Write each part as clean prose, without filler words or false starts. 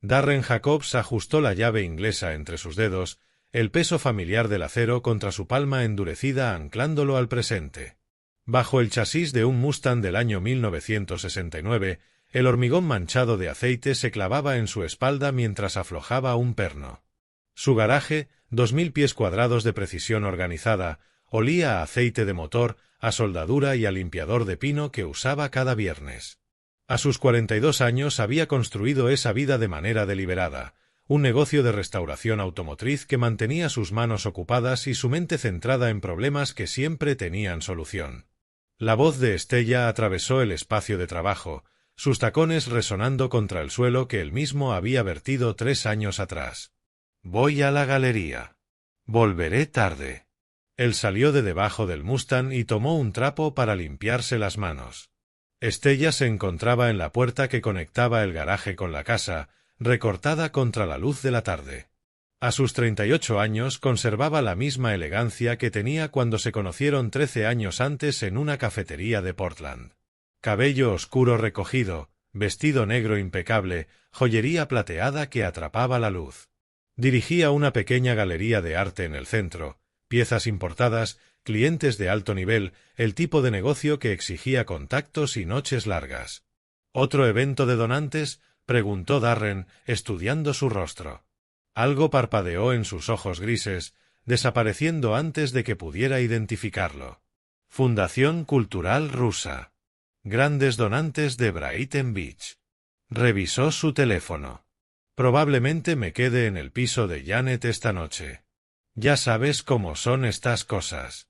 Darren Jacobs ajustó la llave inglesa entre sus dedos, el peso familiar del acero contra su palma endurecida anclándolo al presente. Bajo el chasis de un Mustang del año 1969, el hormigón manchado de aceite se clavaba en su espalda mientras aflojaba un perno. Su garaje, 2000 pies cuadrados de precisión organizada, olía a aceite de motor, a soldadura y a limpiador de pino que usaba cada viernes. A sus 42 años había construido esa vida de manera deliberada, un negocio de restauración automotriz que mantenía sus manos ocupadas y su mente centrada en problemas que siempre tenían solución. La voz de Estella atravesó el espacio de trabajo, sus tacones resonando contra el suelo que él mismo había vertido 3 años atrás. «Voy a la galería. Volveré tarde». Él salió de debajo del Mustang y tomó un trapo para limpiarse las manos. Estella se encontraba en la puerta que conectaba el garaje con la casa, recortada contra la luz de la tarde. A sus 38 años conservaba la misma elegancia que tenía cuando se conocieron 13 años antes en una cafetería de Portland. Cabello oscuro recogido, vestido negro impecable, joyería plateada que atrapaba la luz. Dirigía una pequeña galería de arte en el centro, piezas importadas, clientes de alto nivel, el tipo de negocio que exigía contactos y noches largas. ¿Otro evento de donantes?, preguntó Darren, estudiando su rostro. Algo parpadeó en sus ojos grises, desapareciendo antes de que pudiera identificarlo. Fundación Cultural Rusa. Grandes donantes de Brighton Beach. Revisó su teléfono. Probablemente me quede en el piso de Janet esta noche. Ya sabes cómo son estas cosas.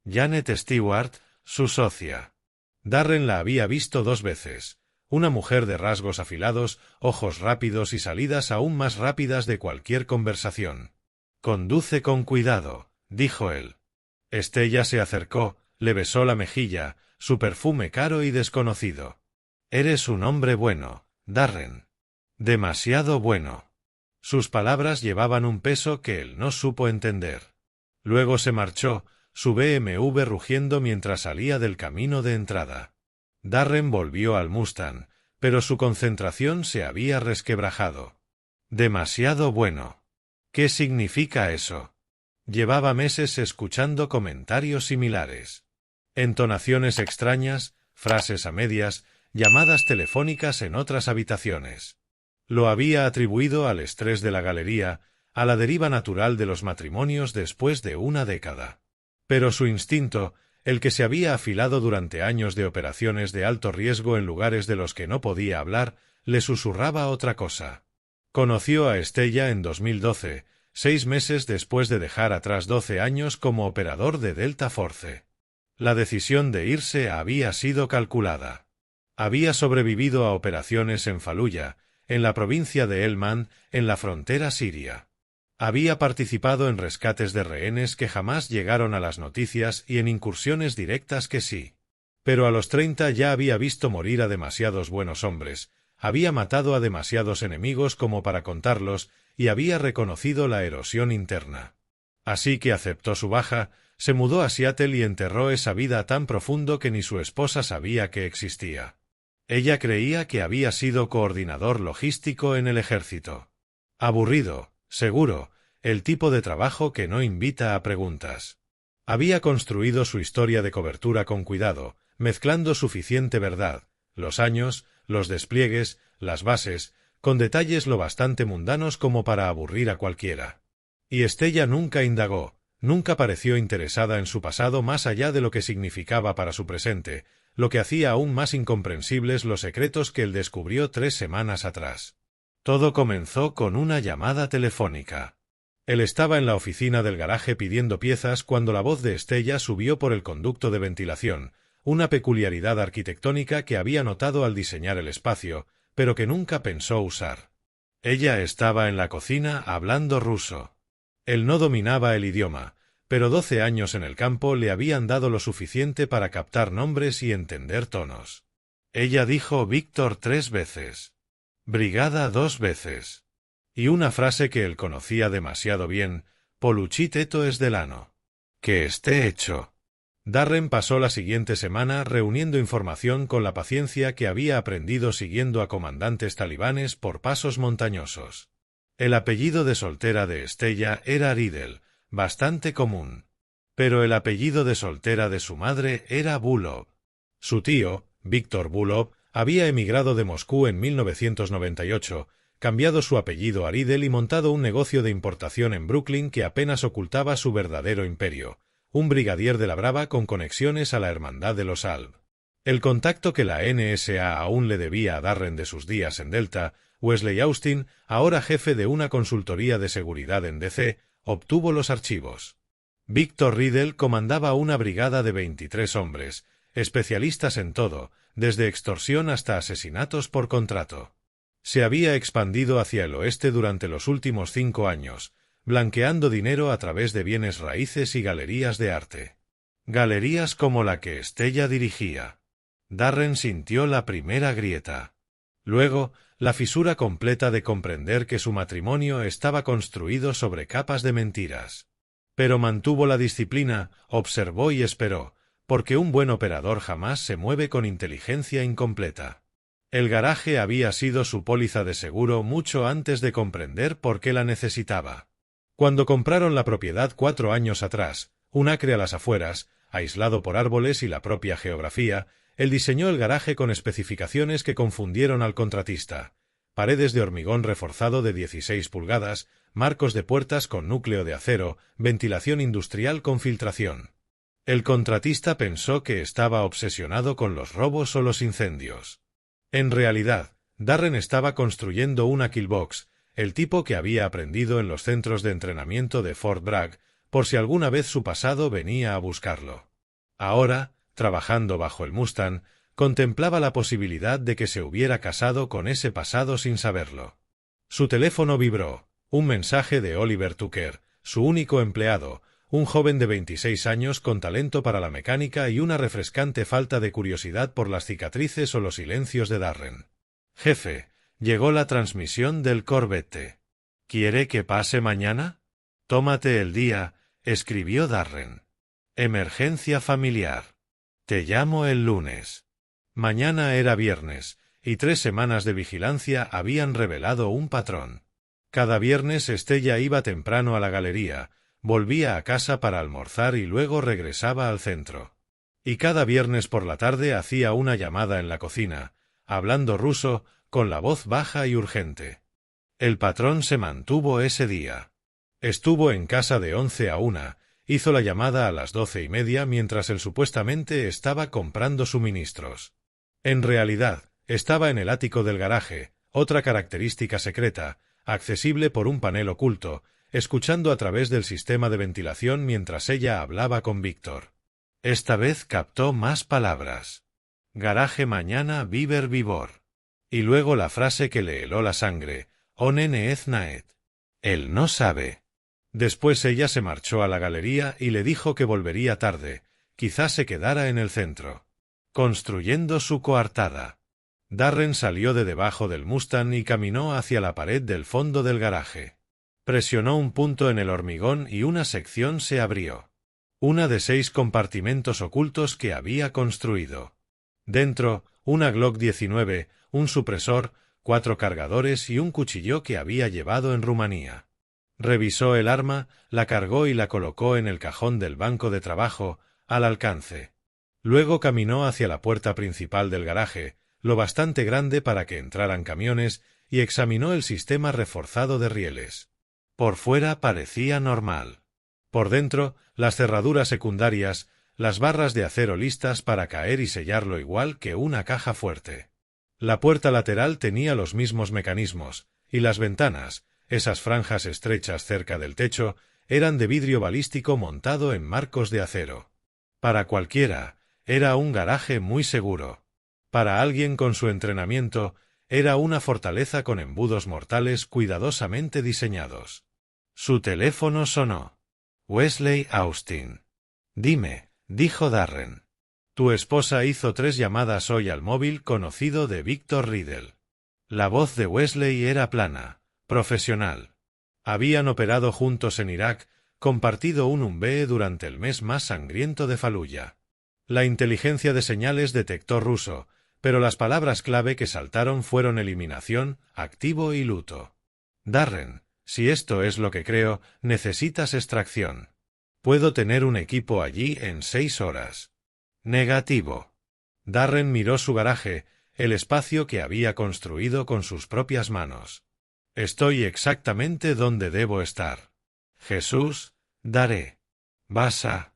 Janet Stewart, su socia. Darren la había visto 2 veces. Una mujer de rasgos afilados, ojos rápidos y salidas aún más rápidas de cualquier conversación. «Conduce con cuidado», dijo él. Estella se acercó, le besó la mejilla, su perfume caro y desconocido. «Eres un hombre bueno, Darren. Demasiado bueno». Sus palabras llevaban un peso que él no supo entender. Luego se marchó, su BMW rugiendo mientras salía del camino de entrada. Darren volvió al Mustang, pero su concentración se había resquebrajado. «Demasiado bueno». ¿Qué significa eso? Llevaba meses escuchando comentarios similares. Entonaciones extrañas, frases a medias, llamadas telefónicas en otras habitaciones. Lo había atribuido al estrés de la galería, a la deriva natural de los matrimonios después de una década. Pero su instinto, el que se había afilado durante años de operaciones de alto riesgo en lugares de los que no podía hablar, le susurraba otra cosa. Conoció a Estella en 2012, 6 meses después de dejar atrás 12 años como operador de Delta Force. La decisión de irse había sido calculada. Había sobrevivido a operaciones en Faluya, en la provincia de Helmand, en la frontera siria. Había participado en rescates de rehenes que jamás llegaron a las noticias y en incursiones directas que sí. Pero a los 30 ya había visto morir a demasiados buenos hombres, había matado a demasiados enemigos como para contarlos y había reconocido la erosión interna. Así que aceptó su baja, se mudó a Seattle y enterró esa vida tan profundo que ni su esposa sabía que existía. Ella creía que había sido coordinador logístico en el ejército. Aburrido, seguro, el tipo de trabajo que no invita a preguntas. Había construido su historia de cobertura con cuidado, mezclando suficiente verdad, los años, los despliegues, las bases, con detalles lo bastante mundanos como para aburrir a cualquiera. Y Estella nunca indagó, nunca pareció interesada en su pasado más allá de lo que significaba para su presente, lo que hacía aún más incomprensibles los secretos que él descubrió 3 semanas atrás. Todo comenzó con una llamada telefónica. Él estaba en la oficina del garaje pidiendo piezas cuando la voz de Estella subió por el conducto de ventilación, una peculiaridad arquitectónica que había notado al diseñar el espacio, pero que nunca pensó usar. Ella estaba en la cocina hablando ruso. Él no dominaba el idioma, pero 12 años en el campo le habían dado lo suficiente para captar nombres y entender tonos. Ella dijo Víctor 3 veces. Brigada 2 veces. Y una frase que él conocía demasiado bien, Poluchiteto es delano. Que esté hecho. Darren pasó la siguiente semana reuniendo información con la paciencia que había aprendido siguiendo a comandantes talibanes por pasos montañosos. El apellido de soltera de Estella era Riddle, bastante común. Pero el apellido de soltera de su madre era Bulov. Su tío, Víctor Bulov, había emigrado de Moscú en 1998, cambiado su apellido a Riddle y montado un negocio de importación en Brooklyn que apenas ocultaba su verdadero imperio, un brigadier de la Brava con conexiones a la Hermandad de los Alb. El contacto que la NSA aún le debía a Darren de sus días en Delta, Wesley Austin, ahora jefe de una consultoría de seguridad en DC, obtuvo los archivos. Víctor Riddle comandaba una brigada de 23 hombres, especialistas en todo, desde extorsión hasta asesinatos por contrato. Se había expandido hacia el oeste durante los últimos 5 años, blanqueando dinero a través de bienes raíces y galerías de arte. Galerías como la que Estella dirigía. Darren sintió la primera grieta. Luego, la fisura completa de comprender que su matrimonio estaba construido sobre capas de mentiras. Pero mantuvo la disciplina, observó y esperó, porque un buen operador jamás se mueve con inteligencia incompleta. El garaje había sido su póliza de seguro mucho antes de comprender por qué la necesitaba. Cuando compraron la propiedad 4 años atrás, un acre a las afueras, aislado por árboles y la propia geografía, él diseñó el garaje con especificaciones que confundieron al contratista. Paredes de hormigón reforzado de 16 pulgadas, marcos de puertas con núcleo de acero, ventilación industrial con filtración. El contratista pensó que estaba obsesionado con los robos o los incendios. En realidad, Darren estaba construyendo una killbox, el tipo que había aprendido en los centros de entrenamiento de Fort Bragg, por si alguna vez su pasado venía a buscarlo. Ahora, trabajando bajo el Mustang, contemplaba la posibilidad de que se hubiera casado con ese pasado sin saberlo. Su teléfono vibró, un mensaje de Oliver Tucker, su único empleado, un joven de 26 años con talento para la mecánica y una refrescante falta de curiosidad por las cicatrices o los silencios de Darren. «Jefe, llegó la transmisión del Corvette. ¿Quiere que pase mañana?» «Tómate el día», escribió Darren. «Emergencia familiar. Te llamo el lunes». Mañana era viernes, y 3 semanas de vigilancia habían revelado un patrón. Cada viernes Estella iba temprano a la galería, volvía a casa para almorzar y luego regresaba al centro. Y cada viernes por la tarde hacía una llamada en la cocina, hablando ruso, con la voz baja y urgente. El patrón se mantuvo ese día. Estuvo en casa de 11 a 1, hizo la llamada a las 12:30 mientras él supuestamente estaba comprando suministros. En realidad, estaba en el ático del garaje, otra característica secreta, accesible por un panel oculto, escuchando a través del sistema de ventilación mientras ella hablaba con Víctor. Esta vez captó más palabras. Garaje mañana Viver Vivor. Y luego la frase que le heló la sangre, Onen Eznaet. Él no sabe. Después ella se marchó a la galería y le dijo que volvería tarde, quizás se quedara en el centro. Construyendo su coartada. Darren salió de debajo del Mustang y caminó hacia la pared del fondo del garaje. Presionó un punto en el hormigón y una sección se abrió. Una de 6 compartimentos ocultos que había construido. Dentro, una Glock 19, un supresor, 4 cargadores y un cuchillo que había llevado en Rumanía. Revisó el arma, la cargó y la colocó en el cajón del banco de trabajo, al alcance. Luego caminó hacia la puerta principal del garaje, lo bastante grande para que entraran camiones, y examinó el sistema reforzado de rieles. Por fuera parecía normal. Por dentro, las cerraduras secundarias, las barras de acero listas para caer y sellarlo igual que una caja fuerte. La puerta lateral tenía los mismos mecanismos, y las ventanas, esas franjas estrechas cerca del techo, eran de vidrio balístico montado en marcos de acero. Para cualquiera, era un garaje muy seguro. Para alguien con su entrenamiento, era una fortaleza con embudos mortales cuidadosamente diseñados. Su teléfono sonó. Wesley Austin. «Dime», dijo Darren. «Tu esposa hizo 3 llamadas hoy al móvil conocido de Víctor Riddle». La voz de Wesley era plana, profesional. Habían operado juntos en Irak, compartido un UMB durante el mes más sangriento de Faluya. La inteligencia de señales detectó ruso, pero las palabras clave que saltaron fueron eliminación, activo y luto. Darren, si esto es lo que creo, necesitas extracción. Puedo tener un equipo allí en 6 horas. Negativo. Darren miró su garaje, el espacio que había construido con sus propias manos. Estoy exactamente donde debo estar. Jesús, daré. Vas a...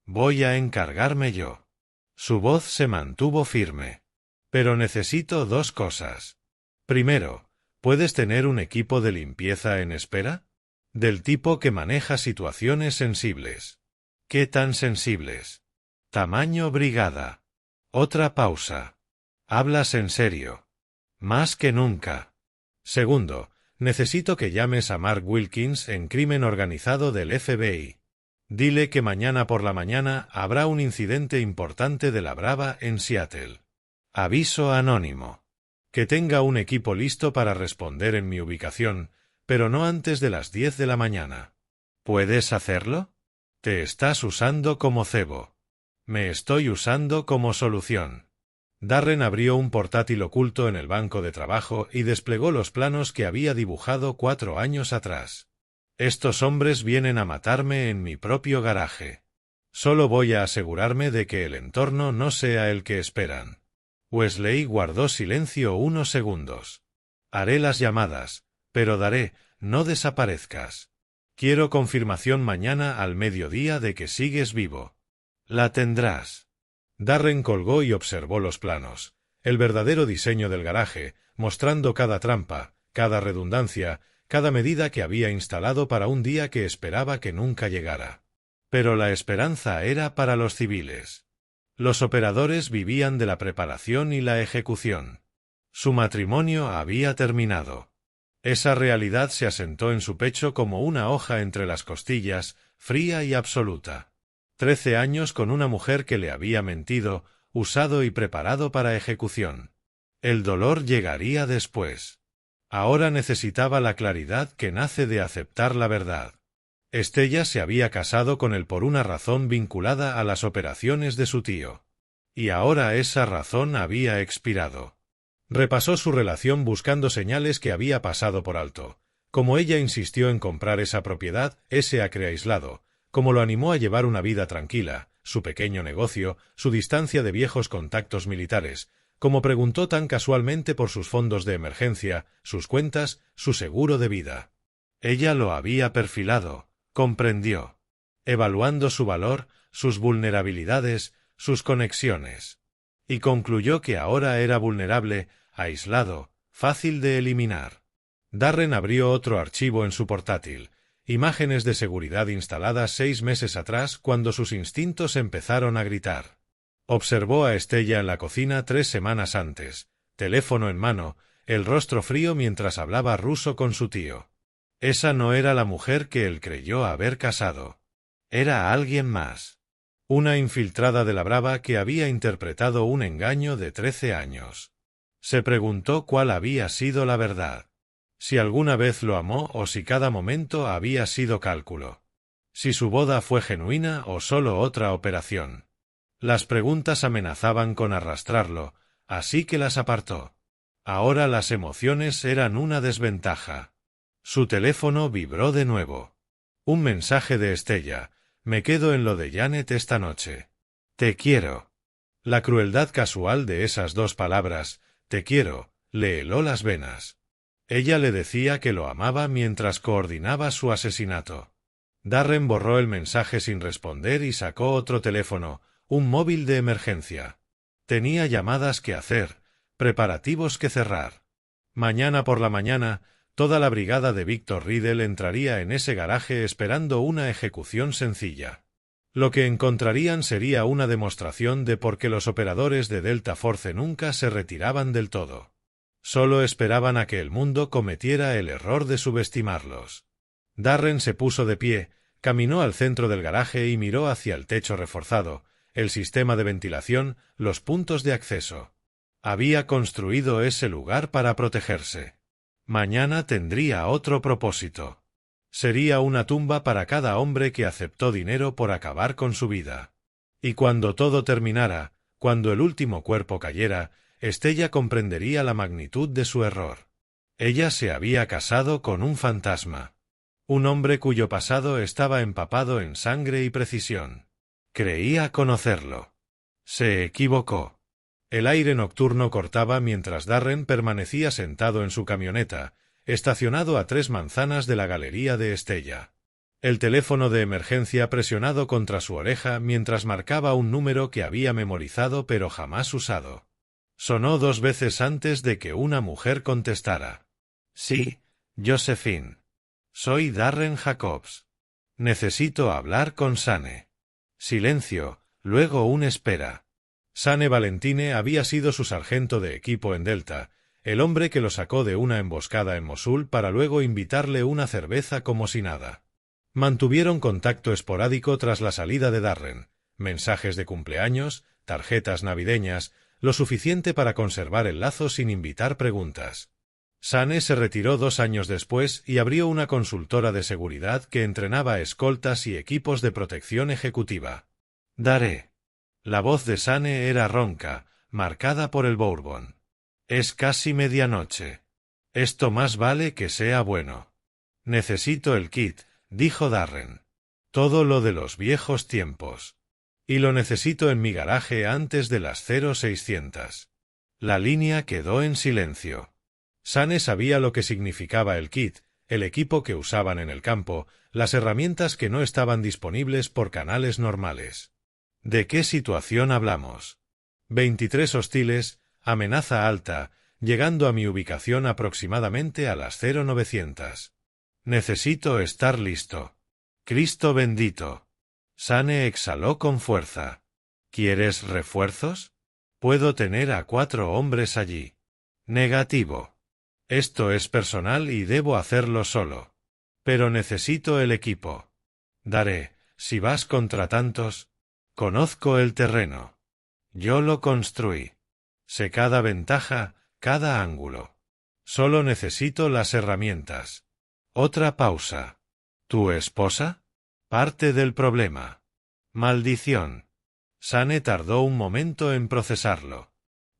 Voy a encargarme yo. Su voz se mantuvo firme. Pero necesito 2 cosas. Primero, ¿puedes tener un equipo de limpieza en espera? Del tipo que maneja situaciones sensibles. ¿Qué tan sensibles? Tamaño brigada. Otra pausa. ¿Hablas en serio? Más que nunca. Segundo, necesito que llames a Mark Wilkins en crimen organizado del FBI. Dile que mañana por la mañana habrá un incidente importante de la Brava en Seattle. Aviso anónimo. Que tenga un equipo listo para responder en mi ubicación, pero no antes de las 10 de la mañana. ¿Puedes hacerlo? Te estás usando como cebo. Me estoy usando como solución. Darren abrió un portátil oculto en el banco de trabajo y desplegó los planos que había dibujado 4 años atrás. Estos hombres vienen a matarme en mi propio garaje. Solo voy a asegurarme de que el entorno no sea el que esperan. Wesley guardó silencio unos segundos. Haré las llamadas, pero daré, no desaparezcas. Quiero confirmación mañana al mediodía de que sigues vivo. La tendrás. Darren colgó y observó los planos, el verdadero diseño del garaje, mostrando cada trampa, cada redundancia, cada medida que había instalado para un día que esperaba que nunca llegara. Pero la esperanza era para los civiles. Los operadores vivían de la preparación y la ejecución. Su matrimonio había terminado. Esa realidad se asentó en su pecho como una hoja entre las costillas, fría y absoluta. 13 años con una mujer que le había mentido, usado y preparado para ejecución. El dolor llegaría después. Ahora necesitaba la claridad que nace de aceptar la verdad. Estella se había casado con él por una razón vinculada a las operaciones de su tío. Y ahora esa razón había expirado. Repasó su relación buscando señales que había pasado por alto. Como ella insistió en comprar esa propiedad, ese acre aislado, como lo animó a llevar una vida tranquila, su pequeño negocio, su distancia de viejos contactos militares, como preguntó tan casualmente por sus fondos de emergencia, sus cuentas, su seguro de vida. Ella lo había perfilado, comprendió, evaluando su valor, sus vulnerabilidades, sus conexiones. Y concluyó que ahora era vulnerable, aislado, fácil de eliminar. Darren abrió otro archivo en su portátil, imágenes de seguridad instaladas 6 meses atrás cuando sus instintos empezaron a gritar. Observó a Estella en la cocina 3 semanas antes, teléfono en mano, el rostro frío mientras hablaba ruso con su tío. Esa no era la mujer que él creyó haber casado. Era alguien más. Una infiltrada de la Brava que había interpretado un engaño de 13 años. Se preguntó cuál había sido la verdad. Si alguna vez lo amó o si cada momento había sido cálculo. Si su boda fue genuina o solo otra operación. Las preguntas amenazaban con arrastrarlo, así que las apartó. Ahora las emociones eran una desventaja. Su teléfono vibró de nuevo. Un mensaje de Estella. Me quedo en lo de Janet esta noche. Te quiero. La crueldad casual de esas 2 palabras, te quiero, le heló las venas. Ella le decía que lo amaba mientras coordinaba su asesinato. Darren borró el mensaje sin responder y sacó otro teléfono, un móvil de emergencia. Tenía llamadas que hacer, preparativos que cerrar. Mañana por la mañana, toda la brigada de Victor Riddle entraría en ese garaje esperando una ejecución sencilla. Lo que encontrarían sería una demostración de por qué los operadores de Delta Force nunca se retiraban del todo. Solo esperaban a que el mundo cometiera el error de subestimarlos. Darren se puso de pie, caminó al centro del garaje y miró hacia el techo reforzado, el sistema de ventilación, los puntos de acceso. Había construido ese lugar para protegerse. Mañana tendría otro propósito. Sería una tumba para cada hombre que aceptó dinero por acabar con su vida. Y cuando todo terminara, cuando el último cuerpo cayera, Estella comprendería la magnitud de su error. Ella se había casado con un fantasma. Un hombre cuyo pasado estaba empapado en sangre y precisión. Creía conocerlo. Se equivocó. El aire nocturno cortaba mientras Darren permanecía sentado en su camioneta, estacionado a 3 manzanas de la galería de Estella. El teléfono de emergencia presionado contra su oreja mientras marcaba un número que había memorizado pero jamás usado. Sonó 2 veces antes de que una mujer contestara. Sí, Josephine. Soy Darren Jacobs. Necesito hablar con Sane. Silencio, luego un espera. Sane Valentine había sido su sargento de equipo en Delta, el hombre que lo sacó de una emboscada en Mosul para luego invitarle una cerveza como si nada. Mantuvieron contacto esporádico tras la salida de Darren, mensajes de cumpleaños, tarjetas navideñas, lo suficiente para conservar el lazo sin invitar preguntas. Sane se retiró 2 años después y abrió una consultora de seguridad que entrenaba escoltas y equipos de protección ejecutiva. Daré. La voz de Sane era ronca, marcada por el bourbon. Es casi medianoche. Esto más vale que sea bueno. Necesito el kit, dijo Darren. Todo lo de los viejos tiempos. Y lo necesito en mi garaje antes de las 0600. La línea quedó en silencio. Sane sabía lo que significaba el kit, el equipo que usaban en el campo, las herramientas que no estaban disponibles por canales normales. ¿De qué situación hablamos? 23 hostiles, amenaza alta, llegando a mi ubicación aproximadamente a las 0900. Necesito estar listo. Cristo bendito. Sane exhaló con fuerza. ¿Quieres refuerzos? Puedo tener a 4 hombres allí. Negativo. Esto es personal y debo hacerlo solo. Pero necesito el equipo. Daré, si vas contra tantos. Conozco el terreno. Yo lo construí. Sé cada ventaja, cada ángulo. Solo necesito las herramientas. Otra pausa. ¿Tu esposa? Parte del problema. Maldición. Sane tardó un momento en procesarlo.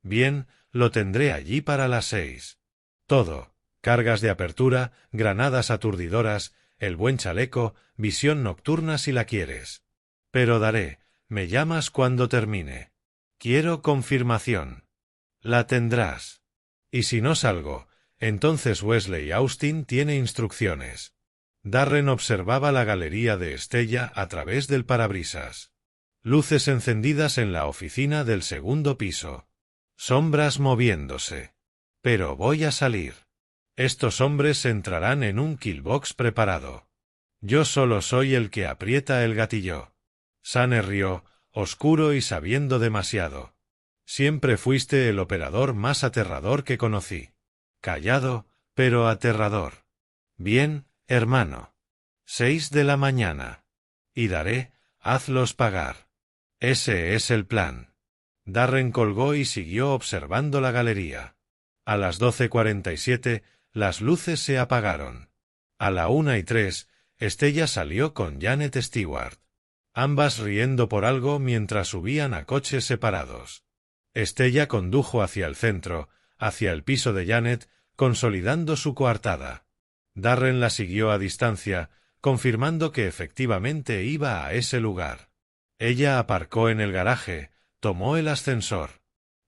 Bien, lo tendré allí para las 6. Todo, cargas de apertura, granadas aturdidoras, el buen chaleco, visión nocturna si la quieres. Pero Daré, me llamas cuando termine. Quiero confirmación. La tendrás. Y si no salgo, entonces Wesley Austin tiene instrucciones. Darren observaba la galería de Estella a través del parabrisas. Luces encendidas en la oficina del 2º piso. Sombras moviéndose. Pero voy a salir. Estos hombres entrarán en un killbox preparado. Yo solo soy el que aprieta el gatillo. Sane rió, oscuro y sabiendo demasiado. Siempre fuiste el operador más aterrador que conocí. Callado, pero aterrador. Bien, hermano. 6 de la mañana. Y Daré, hazlos pagar. Ese es el plan. Darren colgó y siguió observando la galería. A las 12:47, las luces se apagaron. A la 1:03, Estella salió con Janet Stewart. Ambas riendo por algo mientras subían a coches separados. Estella condujo hacia el centro, hacia el piso de Janet, consolidando su coartada. Darren la siguió a distancia, confirmando que efectivamente iba a ese lugar. Ella aparcó en el garaje, tomó el ascensor.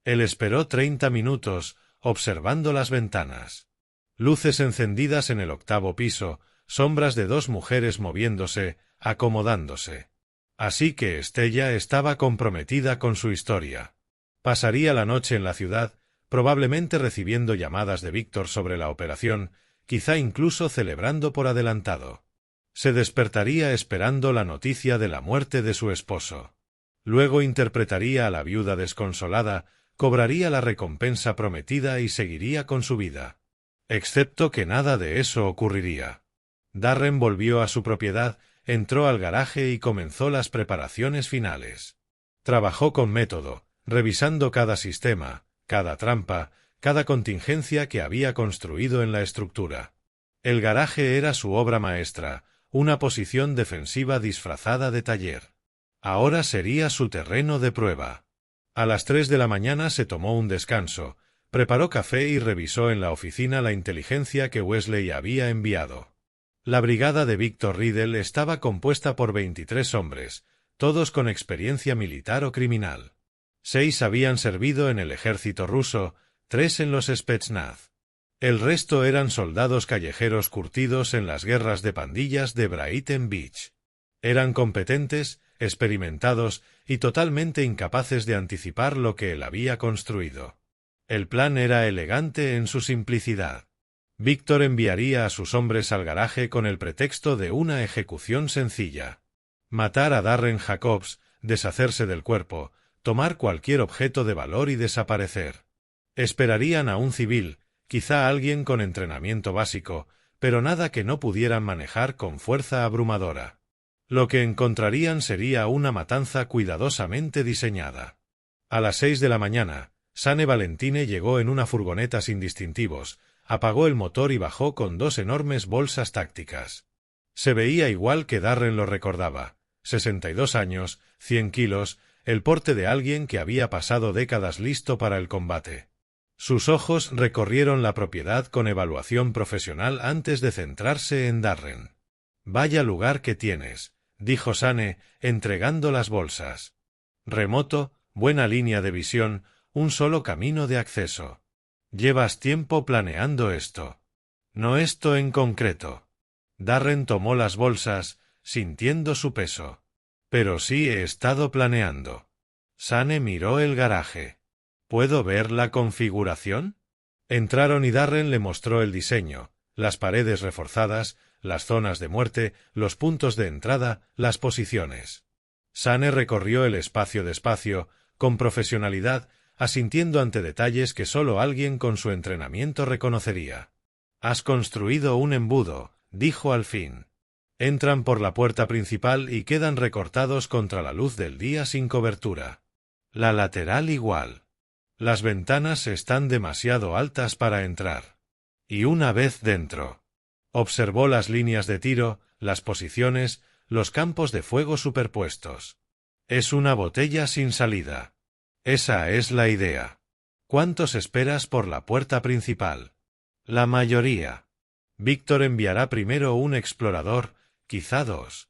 Él esperó 30 minutos, observando las ventanas. Luces encendidas en el 8º piso, sombras de 2 mujeres moviéndose, acomodándose. Así que Estella estaba comprometida con su historia. Pasaría la noche en la ciudad, probablemente recibiendo llamadas de Víctor sobre la operación, quizá incluso celebrando por adelantado. Se despertaría esperando la noticia de la muerte de su esposo. Luego interpretaría a la viuda desconsolada, cobraría la recompensa prometida y seguiría con su vida. Excepto que nada de eso ocurriría. Darren volvió a su propiedad, entró al garaje y comenzó las preparaciones finales. Trabajó con método, revisando cada sistema, cada trampa, cada contingencia que había construido en la estructura. El garaje era su obra maestra, una posición defensiva disfrazada de taller. Ahora sería su terreno de prueba. A las 3 de la mañana se tomó un descanso, preparó café y revisó en la oficina la inteligencia que Wesley había enviado. La brigada de Victor Riddle estaba compuesta por 23 hombres, todos con experiencia militar o criminal. 6 habían servido en el ejército ruso, 3 en los Spetsnaz. El resto eran soldados callejeros curtidos en las guerras de pandillas de Brighton Beach. Eran competentes, experimentados y totalmente incapaces de anticipar lo que él había construido. El plan era elegante en su simplicidad. Víctor enviaría a sus hombres al garaje con el pretexto de una ejecución sencilla. Matar a Darren Jacobs, deshacerse del cuerpo, tomar cualquier objeto de valor y desaparecer. Esperarían a un civil, quizá alguien con entrenamiento básico, pero nada que no pudieran manejar con fuerza abrumadora. Lo que encontrarían sería una matanza cuidadosamente diseñada. A las 6 de la mañana, Sane Valentine llegó en una furgoneta sin distintivos, apagó el motor y bajó con 2 enormes bolsas tácticas. Se veía igual que Darren lo recordaba, 62 años, 100 kilos, el porte de alguien que había pasado décadas listo para el combate. Sus ojos recorrieron la propiedad con evaluación profesional antes de centrarse en Darren. «Vaya lugar que tienes», dijo Sane, entregando las bolsas. «Remoto, buena línea de visión, un solo camino de acceso. Llevas tiempo planeando esto». «No esto en concreto». Darren tomó las bolsas, sintiendo su peso. «Pero sí he estado planeando». Sane miró el garaje. «¿Puedo ver la configuración?» Entraron y Darren le mostró el diseño, las paredes reforzadas, las zonas de muerte, los puntos de entrada, las posiciones. Sane recorrió el espacio despacio, con profesionalidad, asintiendo ante detalles que solo alguien con su entrenamiento reconocería. «Has construido un embudo», dijo al fin. «Entran por la puerta principal y quedan recortados contra la luz del día sin cobertura. La lateral igual. Las ventanas están demasiado altas para entrar. Y una vez dentro». Observó las líneas de tiro, las posiciones, los campos de fuego superpuestos. «Es una botella sin salida. Esa es la idea. ¿Cuántos esperas por la puerta principal?» «La mayoría. Víctor enviará primero un explorador, quizá 2.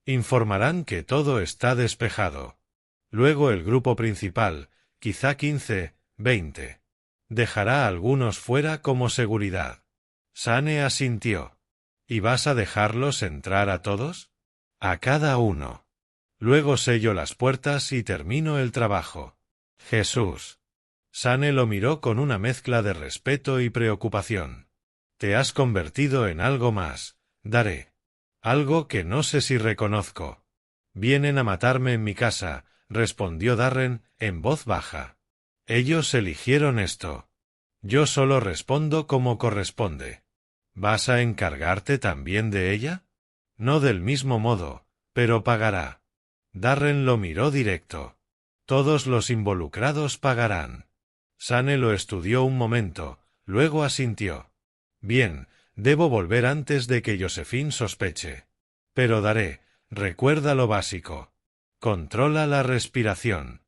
Informarán que todo está despejado. Luego el grupo principal, quizá 15, 20. Dejará a algunos fuera como seguridad». Sane asintió. «¿Y vas a dejarlos entrar a todos?» «A cada uno. Luego sello las puertas y termino el trabajo». «Jesús». Sane lo miró con una mezcla de respeto y preocupación. «Te has convertido en algo más, Daré. Algo que no sé si reconozco». «Vienen a matarme en mi casa», respondió Darren, en voz baja. «Ellos eligieron esto. Yo solo respondo como corresponde». «¿Vas a encargarte también de ella?» «No del mismo modo, pero pagará». Darren lo miró directo. «Todos los involucrados pagarán». Sane lo estudió un momento, luego asintió. «Bien, debo volver antes de que Josephine sospeche. Pero Daré, recuerda lo básico. Controla la respiración.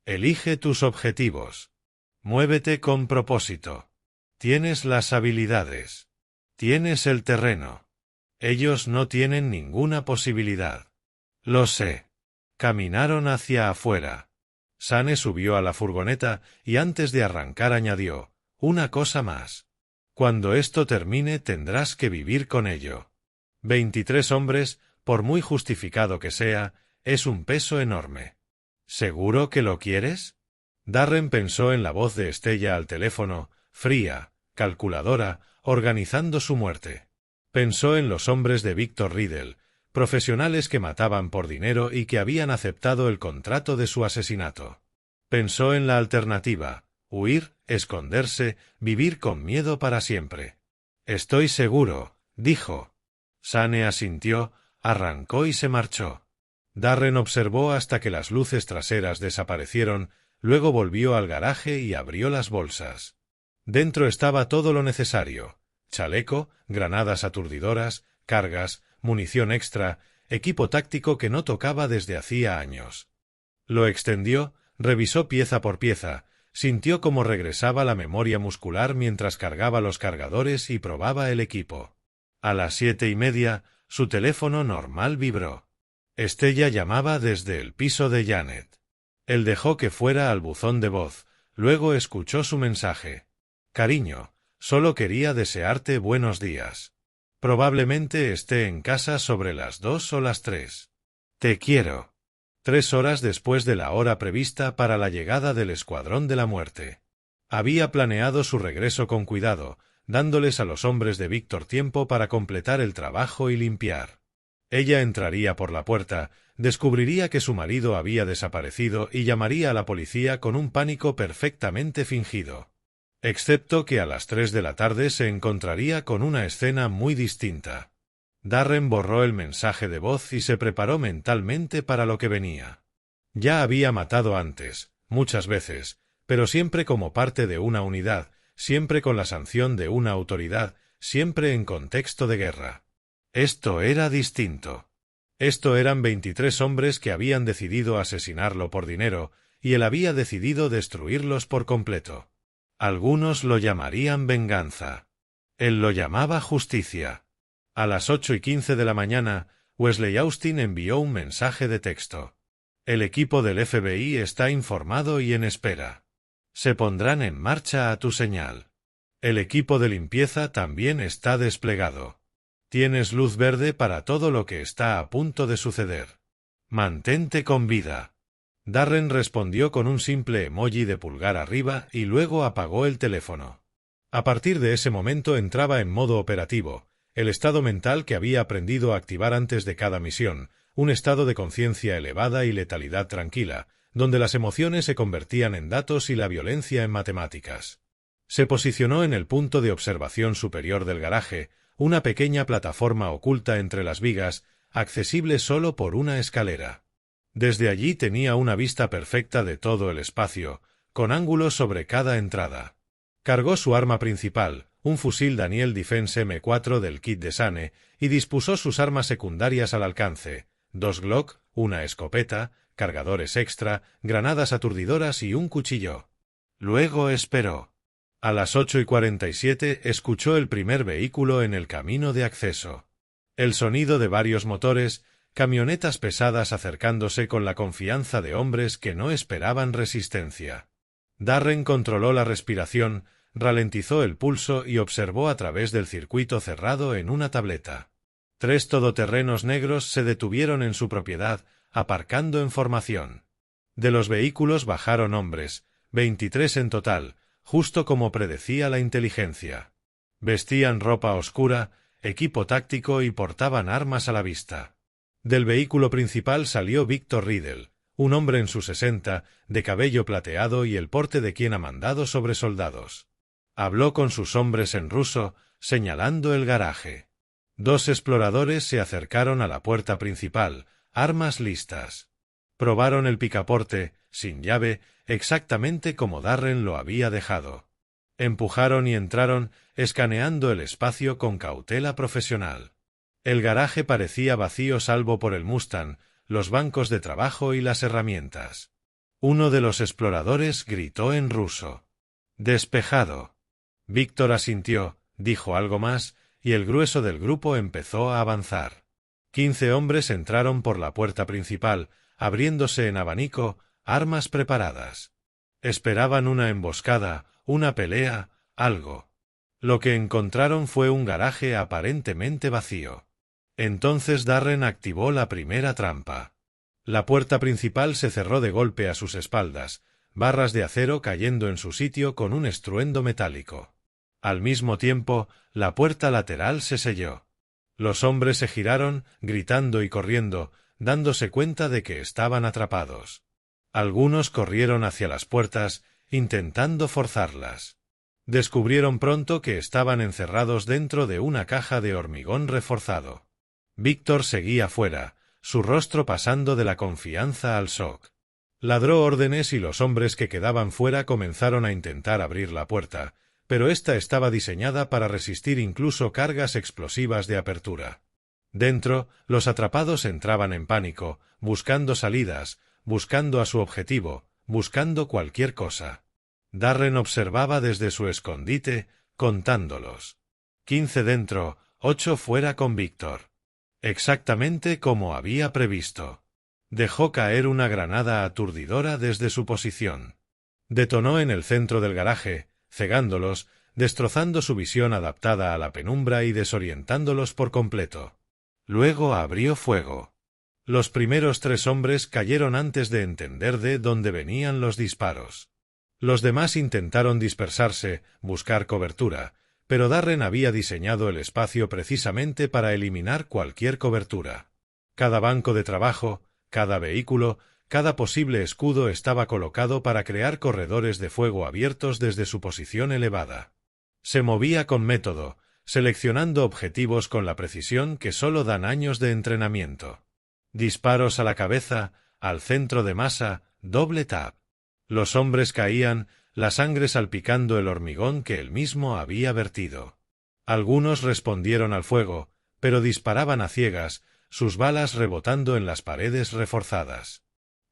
Elige tus objetivos. Muévete con propósito. Tienes las habilidades. Tienes el terreno. Ellos no tienen ninguna posibilidad». «Lo sé». Caminaron hacia afuera. Sane subió a la furgoneta y antes de arrancar añadió, «Una cosa más. Cuando esto termine tendrás que vivir con ello. 23 hombres, por muy justificado que sea, es un peso enorme. ¿Seguro que lo quieres?» Darren pensó en la voz de Estella al teléfono, fría, calculadora, organizando su muerte. Pensó en los hombres de Victor Riddle, profesionales que mataban por dinero y que habían aceptado el contrato de su asesinato. Pensó en la alternativa, huir, esconderse, vivir con miedo para siempre. «Estoy seguro», dijo. Sane asintió, arrancó y se marchó. Darren observó hasta que las luces traseras desaparecieron, luego volvió al garaje y abrió las bolsas. Dentro estaba todo lo necesario: chaleco, granadas aturdidoras, cargas, munición extra, equipo táctico que no tocaba desde hacía años. Lo extendió, revisó pieza por pieza, sintió cómo regresaba la memoria muscular mientras cargaba los cargadores y probaba el equipo. A las 7:30, su teléfono normal vibró. Estella llamaba desde el piso de Janet. Él dejó que fuera al buzón de voz, luego escuchó su mensaje. Cariño, solo quería desearte buenos días. Probablemente esté en casa sobre las 2 o las 3. Te quiero. 3 horas después de la hora prevista para la llegada del Escuadrón de la Muerte. Había planeado su regreso con cuidado, dándoles a los hombres de Víctor tiempo para completar el trabajo y limpiar. Ella entraría por la puerta, descubriría que su marido había desaparecido y llamaría a la policía con un pánico perfectamente fingido. Excepto que a las 3 de la tarde se encontraría con una escena muy distinta. Darren borró el mensaje de voz y se preparó mentalmente para lo que venía. Ya había matado antes, muchas veces, pero siempre como parte de una unidad, siempre con la sanción de una autoridad, siempre en contexto de guerra. Esto era distinto. Esto eran 23 hombres que habían decidido asesinarlo por dinero, y él había decidido destruirlos por completo. Algunos lo llamarían venganza. Él lo llamaba justicia. A las 8:15 de la mañana, Wesley Austin envió un mensaje de texto. El equipo del FBI está informado y en espera. Se pondrán en marcha a tu señal. El equipo de limpieza también está desplegado. Tienes luz verde para todo lo que está a punto de suceder. Mantente con vida. Darren respondió con un simple emoji de pulgar arriba y luego apagó el teléfono. A partir de ese momento entraba en modo operativo, el estado mental que había aprendido a activar antes de cada misión, un estado de conciencia elevada y letalidad tranquila, donde las emociones se convertían en datos y la violencia en matemáticas. Se posicionó en el punto de observación superior del garaje, una pequeña plataforma oculta entre las vigas, accesible solo por una escalera. Desde allí tenía una vista perfecta de todo el espacio, con ángulos sobre cada entrada. Cargó su arma principal, un fusil Daniel Defense M4 del kit de Sane, y dispuso sus armas secundarias al alcance, 2 Glock, una escopeta, cargadores extra, granadas aturdidoras y un cuchillo. Luego esperó. A las 8:47 escuchó el primer vehículo en el camino de acceso. El sonido de varios motores, camionetas pesadas acercándose con la confianza de hombres que no esperaban resistencia. Darren controló la respiración, ralentizó el pulso y observó a través del circuito cerrado en una tableta. 3 todoterrenos negros se detuvieron en su propiedad, aparcando en formación. De los vehículos bajaron hombres, 23 en total, justo como predecía la inteligencia. Vestían ropa oscura, equipo táctico y portaban armas a la vista. Del vehículo principal salió Victor Riddle, un hombre en sus 60, de cabello plateado y el porte de quien ha mandado sobre soldados. Habló con sus hombres en ruso, señalando el garaje. 2 exploradores se acercaron a la puerta principal, armas listas. Probaron el picaporte, sin llave, exactamente como Darren lo había dejado. Empujaron y entraron, escaneando el espacio con cautela profesional. El garaje parecía vacío salvo por el Mustang, los bancos de trabajo y las herramientas. Uno de los exploradores gritó en ruso. «Despejado». Víctor asintió, dijo algo más, y el grueso del grupo empezó a avanzar. 15 hombres entraron por la puerta principal, abriéndose en abanico, armas preparadas. Esperaban una emboscada, una pelea, algo. Lo que encontraron fue un garaje aparentemente vacío. Entonces Darren activó la primera trampa. La puerta principal se cerró de golpe a sus espaldas, barras de acero cayendo en su sitio con un estruendo metálico. Al mismo tiempo, la puerta lateral se selló. Los hombres se giraron, gritando y corriendo, dándose cuenta de que estaban atrapados. Algunos corrieron hacia las puertas, intentando forzarlas. Descubrieron pronto que estaban encerrados dentro de una caja de hormigón reforzado. Víctor seguía fuera, su rostro pasando de la confianza al shock. Ladró órdenes y los hombres que quedaban fuera comenzaron a intentar abrir la puerta, pero ésta estaba diseñada para resistir incluso cargas explosivas de apertura. Dentro, los atrapados entraban en pánico, buscando salidas, buscando a su objetivo, buscando cualquier cosa. Darren observaba desde su escondite, contándolos. 15 dentro, 8 fuera con Víctor. Exactamente como había previsto. Dejó caer una granada aturdidora desde su posición. Detonó en el centro del garaje, cegándolos, destrozando su visión adaptada a la penumbra y desorientándolos por completo. Luego abrió fuego. Los primeros 3 hombres cayeron antes de entender de dónde venían los disparos. Los demás intentaron dispersarse, buscar cobertura, pero Darren había diseñado el espacio precisamente para eliminar cualquier cobertura. Cada banco de trabajo, cada vehículo, cada posible escudo estaba colocado para crear corredores de fuego abiertos desde su posición elevada. Se movía con método, seleccionando objetivos con la precisión que solo dan años de entrenamiento. Disparos a la cabeza, al centro de masa, doble tap. Los hombres caían, la sangre salpicando el hormigón que él mismo había vertido. Algunos respondieron al fuego, pero disparaban a ciegas, sus balas rebotando en las paredes reforzadas.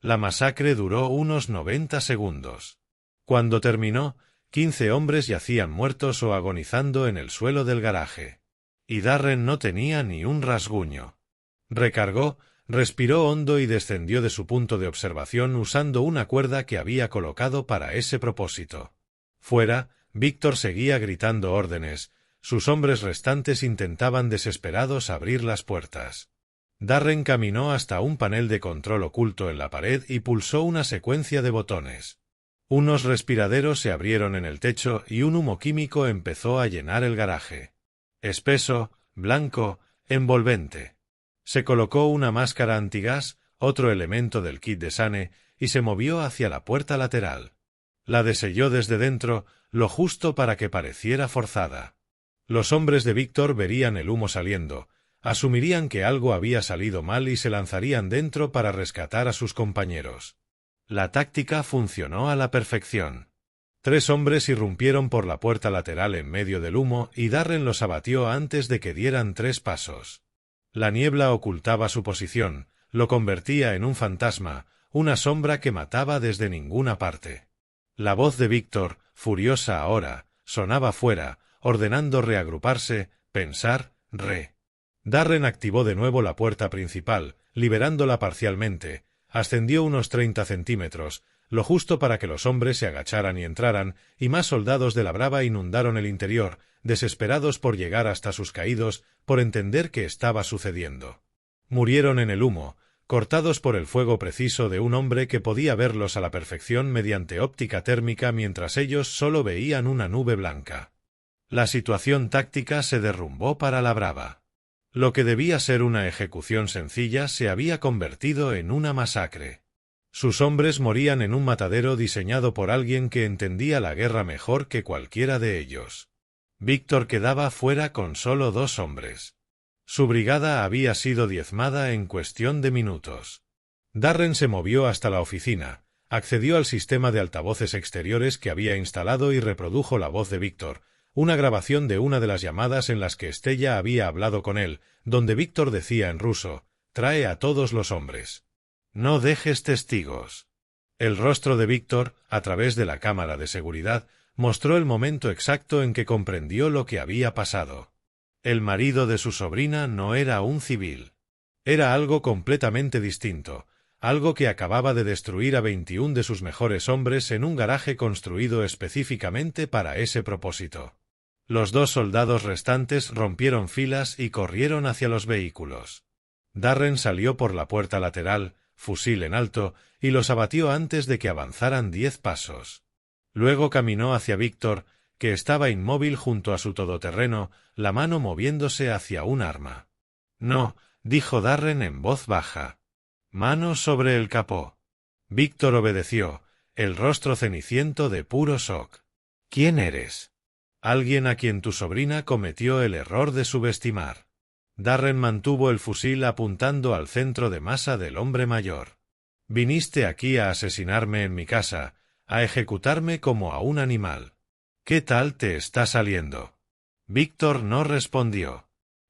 La masacre duró unos 90 segundos. Cuando terminó, 15 hombres yacían muertos o agonizando en el suelo del garaje. Y Darren no tenía ni un rasguño. Recargó, respiró hondo y descendió de su punto de observación usando una cuerda que había colocado para ese propósito. Fuera, Víctor seguía gritando órdenes. Sus hombres restantes intentaban desesperados abrir las puertas. Darren caminó hasta un panel de control oculto en la pared y pulsó una secuencia de botones. Unos respiraderos se abrieron en el techo y un humo químico empezó a llenar el garaje. Espeso, blanco, envolvente. Se colocó una máscara antigas, otro elemento del kit de Sane, y se movió hacia la puerta lateral. La deselló desde dentro, lo justo para que pareciera forzada. Los hombres de Víctor verían el humo saliendo, asumirían que algo había salido mal y se lanzarían dentro para rescatar a sus compañeros. La táctica funcionó a la perfección. 3 hombres irrumpieron por la puerta lateral en medio del humo y Darren los abatió antes de que dieran 3 pasos. La niebla ocultaba su posición, lo convertía en un fantasma, una sombra que mataba desde ninguna parte. La voz de Víctor, furiosa ahora, sonaba fuera, ordenando reagruparse, pensar, Darren activó de nuevo la puerta principal, liberándola parcialmente, ascendió unos 30 centímetros, lo justo para que los hombres se agacharan y entraran, y más soldados de la Brava inundaron el interior, desesperados por llegar hasta sus caídos, por entender qué estaba sucediendo. Murieron en el humo, cortados por el fuego preciso de un hombre que podía verlos a la perfección mediante óptica térmica mientras ellos solo veían una nube blanca. La situación táctica se derrumbó para la Brava. Lo que debía ser una ejecución sencilla se había convertido en una masacre. Sus hombres morían en un matadero diseñado por alguien que entendía la guerra mejor que cualquiera de ellos. Víctor quedaba fuera con solo 2 hombres. Su brigada había sido diezmada en cuestión de minutos. Darren se movió hasta la oficina, accedió al sistema de altavoces exteriores que había instalado y reprodujo la voz de Víctor, una grabación de una de las llamadas en las que Stella había hablado con él, donde Víctor decía en ruso: «Trae a todos los hombres. No dejes testigos». El rostro de Víctor, a través de la cámara de seguridad, mostró el momento exacto en que comprendió lo que había pasado. El marido de su sobrina no era un civil. Era algo completamente distinto, algo que acababa de destruir a 21 de sus mejores hombres en un garaje construido específicamente para ese propósito. Los 2 soldados restantes rompieron filas y corrieron hacia los vehículos. Darren salió por la puerta lateral, fusil en alto, y los abatió antes de que avanzaran 10 pasos. Luego caminó hacia Víctor, que estaba inmóvil junto a su todoterreno, la mano moviéndose hacia un arma. «No», dijo Darren en voz baja. «Mano sobre el capó». Víctor obedeció, el rostro ceniciento de puro shock. «¿Quién eres?» «Alguien a quien tu sobrina cometió el error de subestimar». Darren mantuvo el fusil apuntando al centro de masa del hombre mayor. «Viniste aquí a asesinarme en mi casa, a ejecutarme como a un animal. ¿Qué tal te está saliendo? Víctor no respondió.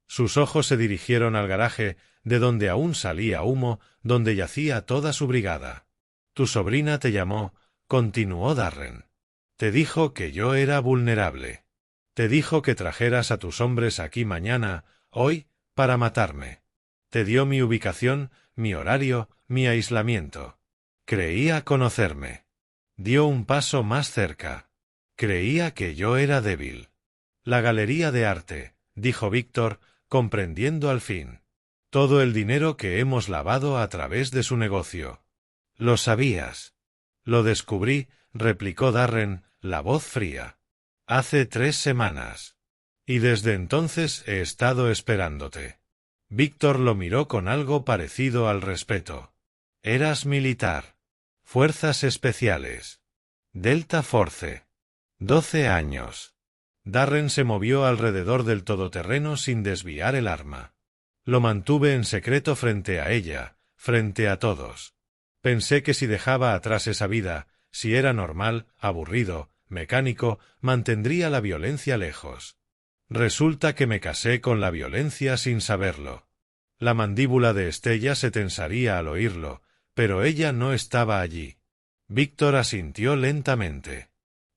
Sus ojos se dirigieron al garaje, de donde aún salía humo, donde yacía toda su brigada. Tu sobrina te llamó, continuó Darren. Te dijo que yo era vulnerable. Te dijo que trajeras a tus hombres aquí mañana, hoy, para matarme. Te dio mi ubicación, mi horario, mi aislamiento. Creía conocerme. Dio un paso más cerca. Creía que yo era débil. La galería de arte, dijo Víctor, comprendiendo al fin. Todo el dinero que hemos lavado a través de su negocio. Lo sabías. Lo descubrí, replicó Darren, la voz fría. Hace 3 semanas. Y desde entonces he estado esperándote. Víctor lo miró con algo parecido al respeto. Eras militar. Fuerzas especiales. Delta Force. 12 años. Darren se movió alrededor del todoterreno sin desviar el arma. Lo mantuve en secreto frente a ella, frente a todos. Pensé que si dejaba atrás esa vida, si era normal, aburrido, mecánico, mantendría la violencia lejos. Resulta que me casé con la violencia sin saberlo. La mandíbula de Estella se tensaría al oírlo, pero ella no estaba allí. Víctor asintió lentamente.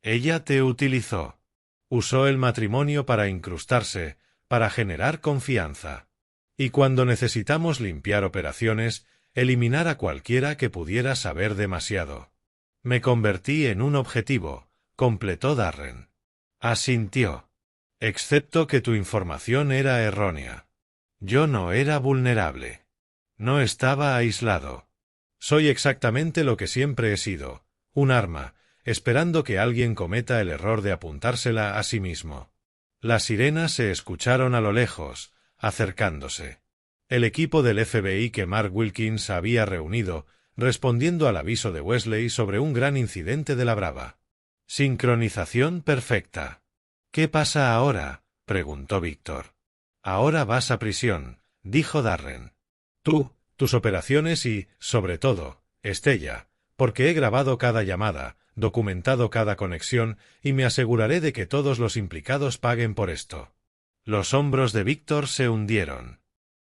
Ella te utilizó. Usó el matrimonio para incrustarse, para generar confianza. Y cuando necesitamos limpiar operaciones, eliminar a cualquiera que pudiera saber demasiado. Me convertí en un objetivo, completó Darren. Asintió. Excepto que tu información era errónea. Yo no era vulnerable. No estaba aislado. Soy exactamente lo que siempre he sido, un arma, esperando que alguien cometa el error de apuntársela a sí mismo. Las sirenas se escucharon a lo lejos, acercándose. El equipo del FBI que Mark Wilkins había reunido, respondiendo al aviso de Wesley sobre un gran incidente de la Brava. Sincronización perfecta. ¿Qué pasa ahora?, preguntó Víctor. Ahora vas a prisión, dijo Darren. Tú, tus operaciones y, sobre todo, Estella, porque he grabado cada llamada, documentado cada conexión y me aseguraré de que todos los implicados paguen por esto. Los hombros de Víctor se hundieron.